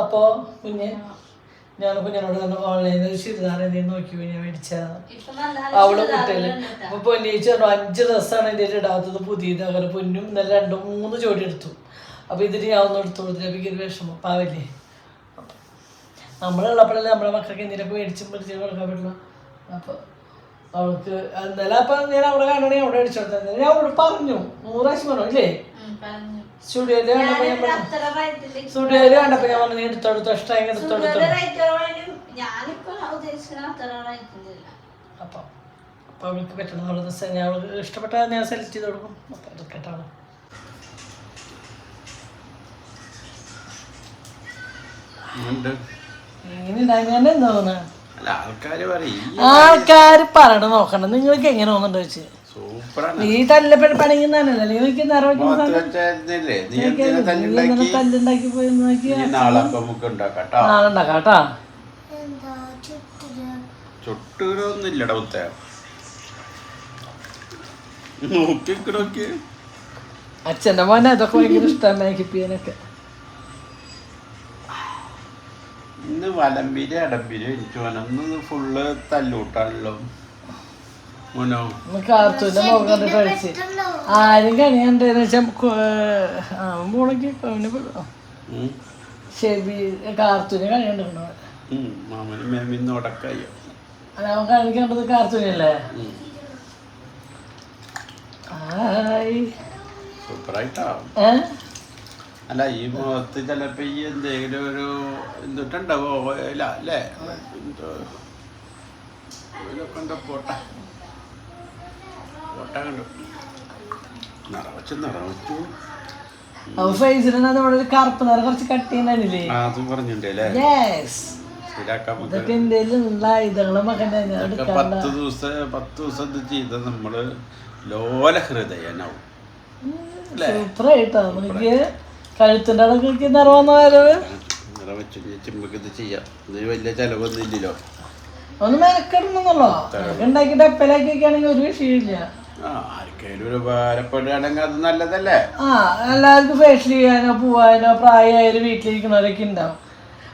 Speaker 2: അപ്പോൾ കുഞ്ഞിനോട് ഓൺലൈനിൽ ഒരു ചുരിദാർ എന്തെങ്കിലും നോക്കി ഞാൻ മേടിച്ചതാണ്. അവള് കുട്ടികള് അപ്പോൾ പൊന്നേച്ചി പറഞ്ഞു 5 ഡ്രസ്സാണ് എൻ്റെ ഇടാത്തത് പുതിയത്. അങ്ങനെ പൊന്നും ഇന്നലെ 2-3 ജോഡി എടുത്തു. അപ്പോൾ ഇതിന് ഞാൻ ഒന്നും എടുത്തു കൊടുത്തില്ല. അപ്പോൾ എനിക്കൊരു വിഷമം പാവല്ലേ. നമ്മളുള്ളപ്പോഴല്ലേ നമ്മളെ മക്കൾക്ക് എന്തെങ്കിലുമൊക്കെ മേടിച്ചും കൊടുക്കാൻ പറ്റുള്ളൂ. അപ്പോൾ അവൾക്ക് എന്നാലും അപ്പം ഞാൻ അവിടെ കാണണമെങ്കിൽ അവിടെ അടിച്ചു കൊടുത്തത്. ഞാൻ അവളോട് പറഞ്ഞു 100 പ്രാവശ്യം പറഞ്ഞു ഇല്ലേ. സ്റ്റുഡിയോയിൽ കണ്ടപ്പോൾ ഞാൻ പറഞ്ഞു നീ എടുത്തോടുത്തു, ഇഷ്ടമായി എടുത്തോടുത്തു.
Speaker 3: ഞാനിപ്പോ ഉദ്ദേശിക്കുന്ന അത്ര റേറ്റില്ല.
Speaker 2: അപ്പോൾ അപ്പോൾ അവൾക്ക് പറ്റുന്ന ഞാൻ അവൾക്ക് ഇഷ്ടപ്പെട്ടാൽ ഞാൻ സെലക്ട് ചെയ്ത് കൊടുക്കും. അപ്പോൾ എടുക്കട്ടാണ്. എങ്ങനെ ഉണ്ടാകാൻ തോന്നുന്നു? ആൾക്കാർ പറയണ നോക്കണ്ട. നിങ്ങൾക്ക് എങ്ങനെ തോന്നുന്നുണ്ട് വെച്ച് നീ തല്ലപ്പണിക്കുന്നതല്ലേ? അല്ലെങ്കിൽ എനിക്ക് തല്ലുണ്ടാക്കി പോയി നോക്കിയാ നാളെ ഉണ്ടാക്കാട്ടാ.
Speaker 1: ചുട്ടൂരൊന്നുമില്ലടാ മുത്തേ.
Speaker 2: അച്ഛൻ്റെ മോനെ അതൊക്കെ ഭയങ്കര ഇഷ്ടമാണ് മേക്കിപ്പിയാനൊക്കെ.
Speaker 1: ഇന്ന് വലമ്പിരി അടമ്പിരി എനിക്ക് ഒന്ന് ഫുള്ള് തല്ലൂട്ടാണല്ലോ മോനോ.
Speaker 2: കാർത്തൂന്റെ മുഖം കണ്ടിട്ട് കഴിച്ച് ആരും കണിയുണ്ടെന്ന് വെച്ചാൽ മോളേക്ക് ചെവി കാർത്തൂന് കണിയുണ്ടോ?
Speaker 1: മാമന് മേമിന്ന് ഉടക്കായോ?
Speaker 2: അല്ല അവൻ കാണിക്കേണ്ടത് കാർത്തൂനല്ലേ?
Speaker 1: സൂപ്പറായിട്ടാ. അല്ല ഈ മുഖത്ത് ചിലപ്പോ ഈ എന്തെങ്കിലും ഒരു എന്തിട്ടുണ്ടാവോ അല്ലേ? കണ്ടോ പോട്ടെ പോട്ടെ കണ്ടു നിറവച്ചു.
Speaker 2: ഫേസിൽ നമ്മുടെ ഒരു കറുപ്പ് നിറം കുറച്ച് കട്ട് ചെയ്യണ്ടല്ലേ?
Speaker 1: അതും പറഞ്ഞിട്ടല്ലേ?
Speaker 2: ഇതൊക്കെ എന്തേലും ഉള്ള ആയുധങ്ങളും മകൻ്റെ
Speaker 1: 10 ദിവസം ഇത് ചെയ്ത നമ്മള് ലോല ഹൃദയനാവും.
Speaker 2: സൂപ്പറായിട്ടോ. നമുക്ക് കഴുത്തിൻ്റെ അടക്കൊക്കെ നിറവന്ന വരവ്
Speaker 1: നിറവച്ചു ചിമ്പക്ക് ഇത് ചെയ്യാം. ഇത് വലിയ ചെലവൊന്നും ഇല്ലല്ലോ.
Speaker 2: ഒന്ന് മെനക്കെടണമെന്നുള്ളോ? ഉണ്ടാക്കിയിട്ട് എപ്പലാക്കി വെക്കുകയാണെങ്കിൽ ഒരു വിഷയമില്ല.
Speaker 1: ആർക്കെങ്കിലും ഒരു ഉപകാരപ്പെടുകയാണെങ്കിൽ അത് നല്ലതല്ലേ?
Speaker 2: എല്ലാവർക്കും ഫേഷ്യൽ ചെയ്യാനോ പോവാനോ പ്രായമായാലും വീട്ടിലിരിക്കുന്നവരൊക്കെ ഉണ്ടാവും.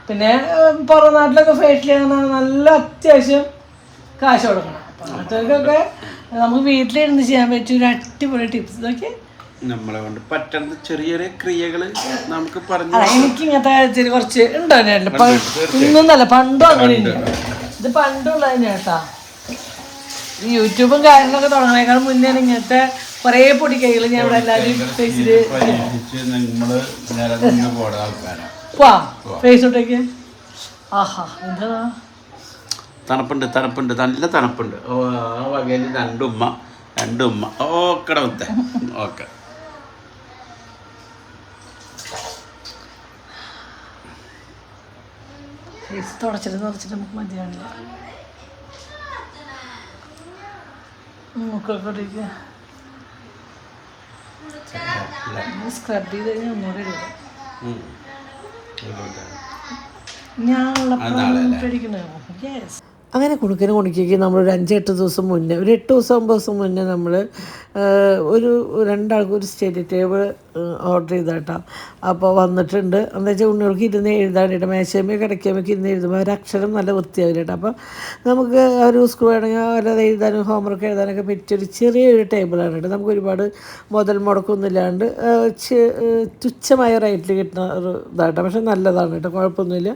Speaker 2: പിന്നെ പുറം നാട്ടിലൊക്കെ ഫേഷ്യൽ ചെയ്യാൻ നല്ല അത്യാവശ്യം കാശ് കൊടുക്കണം. അപ്പം അങ്ങനത്തെവർക്കൊക്കെ നമുക്ക് വീട്ടിലിരുന്ന് ചെയ്യാൻ പറ്റിയ ഒരു അടിപൊളി ടിപ്സ് ഇതൊക്കെ
Speaker 1: നമ്മളെ കൊണ്ട് പറ്റുന്ന ചെറിയ ചെറിയ ക്രിയകള് നമുക്ക് പറഞ്ഞു.
Speaker 2: എനിക്ക് ഇങ്ങനത്തെ കാര്യത്തിൽ കുറച്ച് ഉണ്ടാവില്ല. ഇന്നൊന്നല്ല, പണ്ടും അങ്ങനെ ഇല്ല. ഇത് പണ്ടുള്ളത് തന്നെയാട്ടാ. ഈ യൂട്യൂബും കാര്യങ്ങളൊക്കെ തുടങ്ങണേക്കാൾ മുന്നേ ഇങ്ങനത്തെ കുറേ പൊടിക്കൈകൾ ഞാൻ ഇവിടെ എല്ലാവരും ഫേസില് ഫേസോട്ടേക്ക്. ആഹാ എന്താ
Speaker 1: തണുപ്പുണ്ട് നല്ല തണുപ്പുണ്ട്. ആ വകയിൽ രണ്ടുമ്മ ഓക്കട മുത്തേ. ഓക്കെ
Speaker 2: ഫേസ് തുടച്ചിട്ട് നമുക്ക് മതിയാണില്ല. മൂക്കൊക്കെ സ്ക്രബ് ചെയ്ത് കഴിഞ്ഞാൽ ഒന്നുകൂടെ എടുക്കാം. ഞാനുള്ള പേടിക്കണോ? യെസ്. അങ്ങനെ കുണുക്കിക്ക് നമ്മളൊരു 5-8 ദിവസം മുന്നേ, ഒരു 8 ദിവസം 9 ദിവസം മുന്നേ നമ്മൾ ഒരു 2 ആൾക്ക് ഒരു സ്റ്റഡി ടേബിൾ ഓർഡർ ചെയ്താട്ടോ. അപ്പോൾ വന്നിട്ടുണ്ട്. എന്താ വെച്ചാൽ ഉണ്ണികൾക്ക് ഇരുന്ന് എഴുതാനായിട്ട് മേശമേ കിടക്കുമ്പോൾ ഇരുന്ന് എഴുതുമ്പോൾ ഒരു അക്ഷരം നല്ല വൃത്തിയാവില്ല കേട്ടോ. അപ്പോൾ നമുക്ക് ഒരു സ്കൂൾ വേണമെങ്കിൽ അവരത് എഴുതാനും ഹോംവർക്ക് എഴുതാനൊക്കെ പറ്റിയൊരു ചെറിയൊരു ടേബിളാണ് കേട്ടോ. നമുക്ക് ഒരുപാട് മുതൽ മുടക്കൊന്നും ഇല്ലാണ്ട് തുച്ഛമായ റേറ്റിൽ കിട്ടുന്ന ഒരു ഇതാട്ടോ. പക്ഷേ നല്ലതാണ് കേട്ടോ, കുഴപ്പമൊന്നുമില്ല,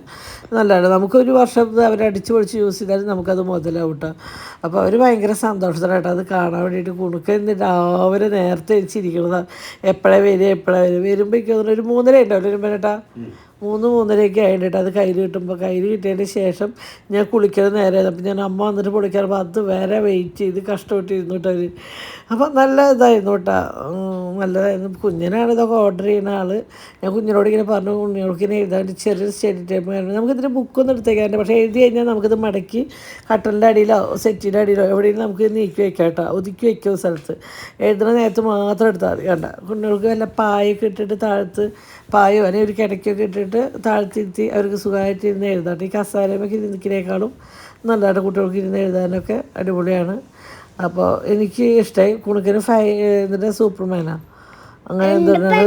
Speaker 2: നല്ലതാണ്. നമുക്കൊരു വർഷം അവരടിച്ച് പൊളിച്ച് യൂസ് ചെയ്താലും നമുക്കത് മുതലാവും കേട്ടോ. അപ്പോൾ അവർ ഭയങ്കര സന്തോഷത്തിലാട്ടോ അത് കാണാൻ വേണ്ടിയിട്ട്. കുണുക്ക രാവിലെ നേരത്തെ എഴുതിച്ചിരിക്കുന്നതാണ്. എപ്പോഴാണ് വരുമ്പോഴേക്കും ഒരു 3:30 ഉണ്ടാവില്ല വരുമ്പോൾ കേട്ടാ. 3-3:30 ആയിട്ട് അത് കയ്യിൽ കിട്ടിയതിന് ശേഷം ഞാൻ കുളിക്കാൻ നേരെ. അപ്പം ഞാൻ അമ്മ വന്നിട്ട് പൊളിക്കാൻ അത് വരെ വെയിറ്റ് ചെയ്ത് കഷ്ടപ്പെട്ടിരുന്നു കേട്ടോ അവർ. അപ്പം നല്ല ഇതായിരുന്നു കേട്ടോ, നല്ലതായിരുന്നു. കുഞ്ഞിനാണ് ഇതൊക്കെ ഓർഡർ ചെയ്യുന്ന ആൾ. ഞാൻ കുഞ്ഞിനോട് ഇങ്ങനെ പറഞ്ഞു, കുഞ്ഞിനോട് എഴുതാൻ ചെറിയൊരു സ്റ്റഡി ടേബിൾ ആയിരുന്നു. നമുക്കിതിന് ബുക്കൊന്നും എടുത്തേക്കാറുണ്ട്, പക്ഷേ എഴുതി കഴിഞ്ഞാൽ നമുക്കിത് മടക്കി കട്ടലിൻ്റെ അടിയിലോ സെറ്റിൻ്റെ അടിയിലോ എവിടെയെങ്കിലും നമുക്ക് നീക്കി വെക്കാം കേട്ടോ. ഒതുക്കി വെക്കുന്ന സ്ഥലത്ത് എഴുതുന്ന നേരത്ത് മാത്രം എടുത്താൽ മതി. കണ്ട കുഞ്ഞുങ്ങൾക്ക് വല്ല പായൊക്കെ ഇട്ടിട്ട് താഴത്ത് പായോ അല്ലെങ്കിൽ ഒരു കിടക്കൊക്കെ ഇട്ടിട്ട് താഴ്ത്തിരുത്തി അവർക്ക് സുഖമായിട്ട് ഇരുന്ന് എഴുതാം. ഈ കസാരമൊക്കെ ഇരുന്നിക്കിനേക്കാളും നല്ലതാണ് കുട്ടികൾക്ക് ഇരുന്ന് എഴുതാനൊക്കെ അടിപൊളിയാണ്. അപ്പോൾ എനിക്ക് ഇഷ്ടമായി. കുണുക്കിന് എന്നിട്ട് സൂപ്പർമാനാണ്. അങ്ങനെ എന്താണ്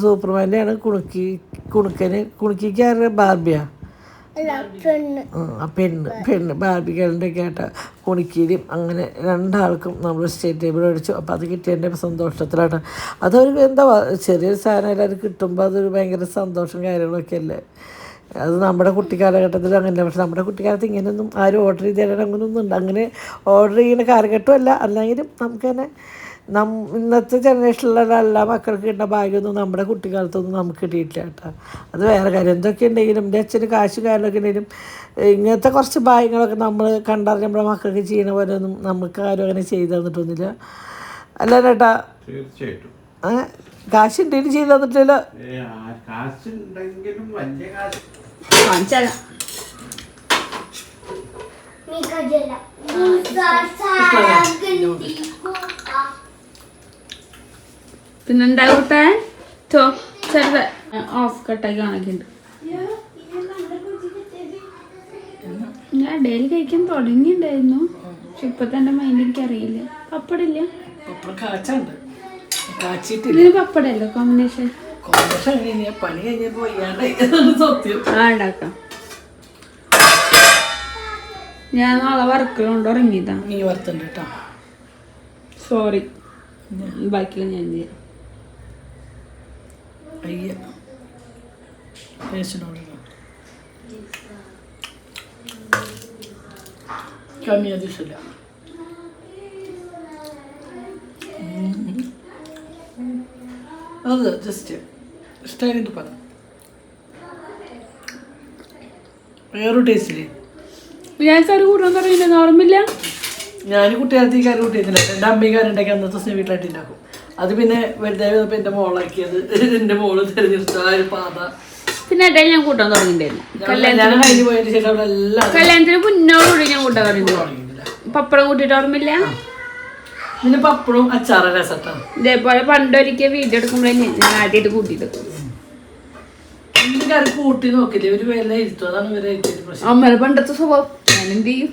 Speaker 2: സൂപ്പർമാൻ്റെയാണ് കുണുക്കിക്ക് ആരുടെ ബാർബിയാണ് പെണ്ണ് ബാർബികളുടെ കേട്ട കുണിക്കീരും. അങ്ങനെ 2 ആൾക്കും നമ്മൾ സ്റ്റേറ്റ് ടേബിൾ മേടിച്ചു. അപ്പോൾ അത് കിട്ടിയതിൻ്റെ സന്തോഷത്തിലാണ്. അതൊരു എന്താ ചെറിയൊരു സാധനം എല്ലാവരും കിട്ടുമ്പോൾ അതൊരു ഭയങ്കര സന്തോഷം കാര്യങ്ങളൊക്കെ അല്ലേ. അത് നമ്മുടെ കുട്ടിക്കാലഘട്ടത്തിൽ അങ്ങനെയല്ല. പക്ഷെ നമ്മുടെ കുട്ടിക്കാലത്ത് ഇങ്ങനെയൊന്നും ആരും ഓർഡർ ചെയ്ത് തരാൻ അങ്ങനെയൊന്നും ഉണ്ട്. അങ്ങനെ ഓർഡർ ചെയ്യുന്ന കാലഘട്ടമല്ല, അല്ലെങ്കിലും നമുക്ക് തന്നെ ഇന്നത്തെ ജനറേഷനിലുള്ള എല്ലാ മക്കൾക്ക് കിട്ടുന്ന ഭാഗ്യമൊന്നും നമ്മുടെ കുട്ടിക്കാലത്തൊന്നും നമുക്ക് കിട്ടിയിട്ടില്ല കേട്ടോ. അത് വേറെ കാര്യം. എന്തൊക്കെ ഉണ്ടെങ്കിലും എൻ്റെ അച്ഛന് കാശും കാര്യമൊക്കെ ഉണ്ടെങ്കിലും ഇങ്ങനത്തെ കുറച്ച് ഭാഗ്യങ്ങളൊക്കെ നമ്മൾ കണ്ടറിഞ്ഞ് നമ്മുടെ മക്കൾക്ക് ചെയ്യണ പോലെ ഒന്നും നമുക്ക് ആരും അങ്ങനെ ചെയ്തു തന്നിട്ടൊന്നുമില്ല. അല്ല ചേട്ടാ?
Speaker 1: തീർച്ചയായിട്ടും.
Speaker 2: കാശുണ്ടെങ്കിലും ചെയ്തു തന്നിട്ടില്ല.
Speaker 1: കാശുണ്ടെങ്കിലും വലിയ കാശ്
Speaker 4: പിന്നെണ്ടാവട്ടെ ചെറുത് ഓഫ് കട്ടാക്കി കണക്കുണ്ട്. ഞാൻ ഡെയിലി കഴിക്കാൻ തുടങ്ങിയിട്ടുണ്ടായിരുന്നു, പക്ഷെ ഇപ്പൊ തന്നെ മൈൻഡ് എനിക്ക് അറിയില്ല. പപ്പടില്ല, ഇതിന് പപ്പടല്ലോ കോമ്പിനേഷൻ. ഉണ്ടാക്കാം. ഞാൻ നാളെ വർക്കുകൊണ്ട് ഉറങ്ങിയതാ.
Speaker 2: നീ വറുത്തുണ്ട് കേട്ടോ.
Speaker 4: സോറി, ബാക്കിയുള്ള ഞാൻ ചെയ്യാം.
Speaker 2: അയ്യ കമ്മിയ ദിവസമില്ല. അത് ജസ്റ്റ് ഇഷ്ടമായിട്ട് പറഞ്ഞു. വേറൊരു ടേസ്റ്റില്ലേ?
Speaker 4: ഞാൻ കറി കൂട്ടാൻ തുടങ്ങിയില്ല, ഓർമ്മയില്ല.
Speaker 2: ഞാൻ കുട്ടികാലത്ത് ഈ കറി കൂട്ടിയിട്ടില്ല. എൻ്റെ അമ്മയ്ക്കാരുണ്ടാക്കി അന്നത്തെ ദിവസം വീട്ടിലായിട്ട് ഉണ്ടാക്കും. അത് പിന്നെ വലുതായി വന്നപ്പോൾ എൻ്റെ മോളാക്കിയത്. എൻ്റെ മോള് തിരഞ്ഞെടുത്ത ആ ഒരു പാത.
Speaker 4: പിന്നെ ഇടയിൽ ഞാൻ കൂട്ടാൻ തുടങ്ങിയിട്ടുണ്ടായിരുന്നു.
Speaker 2: കല്യാണം കഴിഞ്ഞ് പോയതിന് ശേഷം അവിടെ എല്ലാം
Speaker 4: കല്യാണത്തിന് മുന്നോടുകൂടി ഞാൻ കൂട്ടാൻ തുടങ്ങിയിട്ടുണ്ട്. പപ്പടം കൂട്ടിയിട്ട് ഓർമ്മയില്ല.
Speaker 2: പിന്നെ പപ്പടവും അച്ചാറ രസട്ടാണ്.
Speaker 4: ഇതേപോലെ പണ്ടൊരിക്കൽ വീഡിയോ എടുക്കുമ്പോഴേ ഞാൻ ആദ്യമായിട്ട് കൂട്ടിയിട്ട്
Speaker 2: കറി കൂട്ടി നോക്കില്ലേ, ഒരു വില ഇരുത്തും. അതാണ് ഇവരെ പ്രശ്നം.
Speaker 4: അമ്മയുടെ പണ്ടത്തെ സ്വഭാവം. ഞാൻ എന്ത് ചെയ്യും?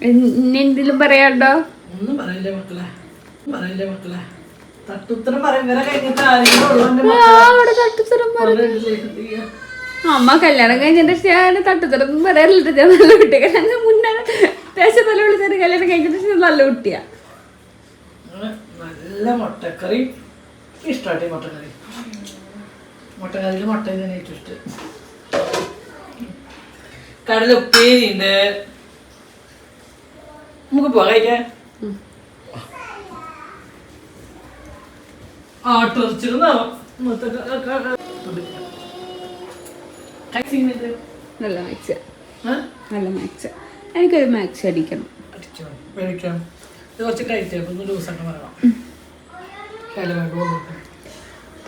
Speaker 4: എന്തെങ്കിലും പറയാണ്ടോ?
Speaker 2: ഒന്നും പറയില്ലേ മക്കളെ, പറയില്ലേ മക്കളെ. തട്ടുത്തരം പറയും. ഇവരെ കഴിഞ്ഞിട്ട് ആരെങ്കിലും
Speaker 4: അമ്മ കല്യാണം കഴിഞ്ഞിട്ട് ഞാൻ തട്ടുത്തരം പറയാറില്ല. ഞാൻ നല്ല കുട്ടിയാ. ഞാൻ മുന്നേ ദേശം തല വിളിച്ചാൽ കല്യാണം കഴിഞ്ഞിട്ട് നല്ല കുട്ടിയാ.
Speaker 2: നല്ല മുട്ടക്കറി ഇഷ്ടമാട്ടെ. മുട്ടക്കറി മുട്ടക്കറിയിൽ മുട്ട തന്നെ ഏറ്റവും ഇഷ്ടം. കടല ഉപ്പേരി ഉണ്ട്. നമുക്ക് പോവാം കഴിക്കാൻ. ആട്ടിറച്ചിരുന്നാവും
Speaker 4: നല്ല മാക്സ്, നല്ല മാക്സ്. എനിക്കൊരു മാക്സ് അടിക്കണം.
Speaker 2: മേടിക്കാം. ഇത് കുറച്ച് ടൈറ്റ് ആയി. ഒന്ന് ലൂസായിട്ട് പറയണം.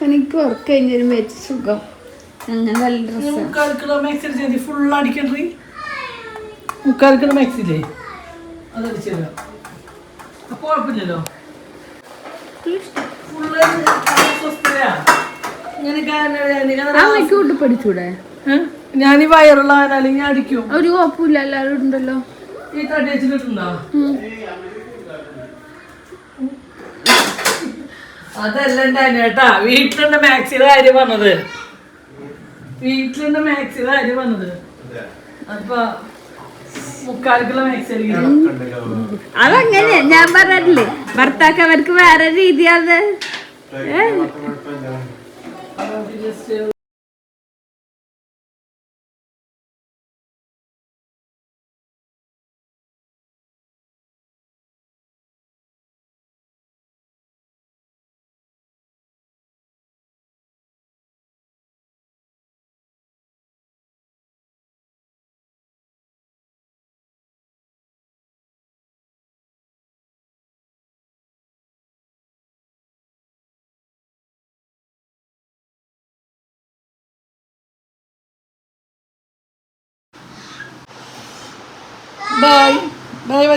Speaker 4: എനിക്ക് വർക്ക് കഴിഞ്ഞൊരു വെച്ച് സുഖം. അങ്ങനെ നല്ല ഡ്രസ്സ്.
Speaker 2: 3/4 കിലോ മാക്സ് അടിച്ചാൽ ഫുൾ അടിക്കണ്ടേ? 3/4 കിലോ മാക്സ് ഇല്ലേ, അത് അടിച്ചു തരാം. അപ്പോൾ കുഴപ്പമില്ലല്ലോ.
Speaker 4: അമ്മയ്ക്ക് കൊണ്ട് പഠിച്ചൂടെ?
Speaker 2: ഞാൻ ഈ വയറുള്ള ആനാലും ഞാൻ അടിക്കും.
Speaker 4: ഒരു കുഴപ്പമില്ല, എല്ലാവരും ഉണ്ടല്ലോ.
Speaker 2: ഈ തടി വെച്ചിട്ടുണ്ടോ? അതല്ല കേട്ടാ, വീട്ടിലുണ്ട് മാക്സിയുടെ കാര്യം പറഞ്ഞത്. വീട്ടിലുണ്ട് മാക്സിയുടെ കാര്യം പറഞ്ഞത്. അപ്പൊ 3/4 കിലോ മാക്സി അടിക്കണം.
Speaker 4: അതങ്ങനെ ഞാൻ പറഞ്ഞില്ലേ, ഭർത്താക്കന്മാർക്ക് വേറെ രീതിയാണ്.
Speaker 2: Bye. Bye.